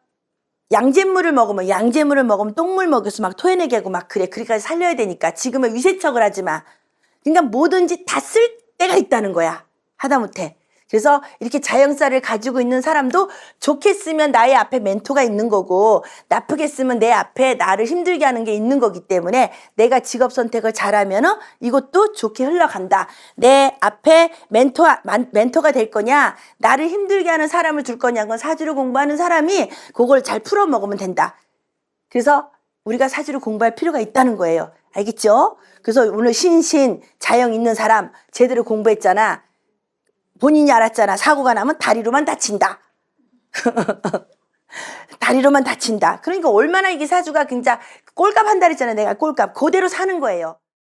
양잿물을 먹으면 똥물 먹여서 막 토해내게 하고 막 그래. 그러니까 살려야 되니까. 지금은 위세척을 하지 마. 그러니까 뭐든지 다 쓸 때가 있다는 거야. 하다못해. 그래서 이렇게 자영살을 가지고 있는 사람도 좋게 쓰면 나의 앞에 멘토가 있는 거고 나쁘게 쓰면 내 앞에 나를 힘들게 하는 게 있는 거기 때문에 내가 직업 선택을 잘하면은 이것도 좋게 흘러간다. 내 앞에 멘토가 될 거냐, 나를 힘들게 하는 사람을 둘 거냐, 그건 사주를 공부하는 사람이 그걸 잘 풀어 먹으면 된다. 그래서 우리가 사주를 공부할 필요가 있다는 거예요. 알겠죠? 그래서 오늘 신신, 자영 있는 사람 제대로 공부했잖아. 본인이 알았잖아. 사고가 나면 다리로만 다친다. 다리로만 다친다. 그러니까 얼마나 이게 사주가 진짜 꼴값 한다 그랬잖아. 내가 꼴값. 그대로 사는 거예요.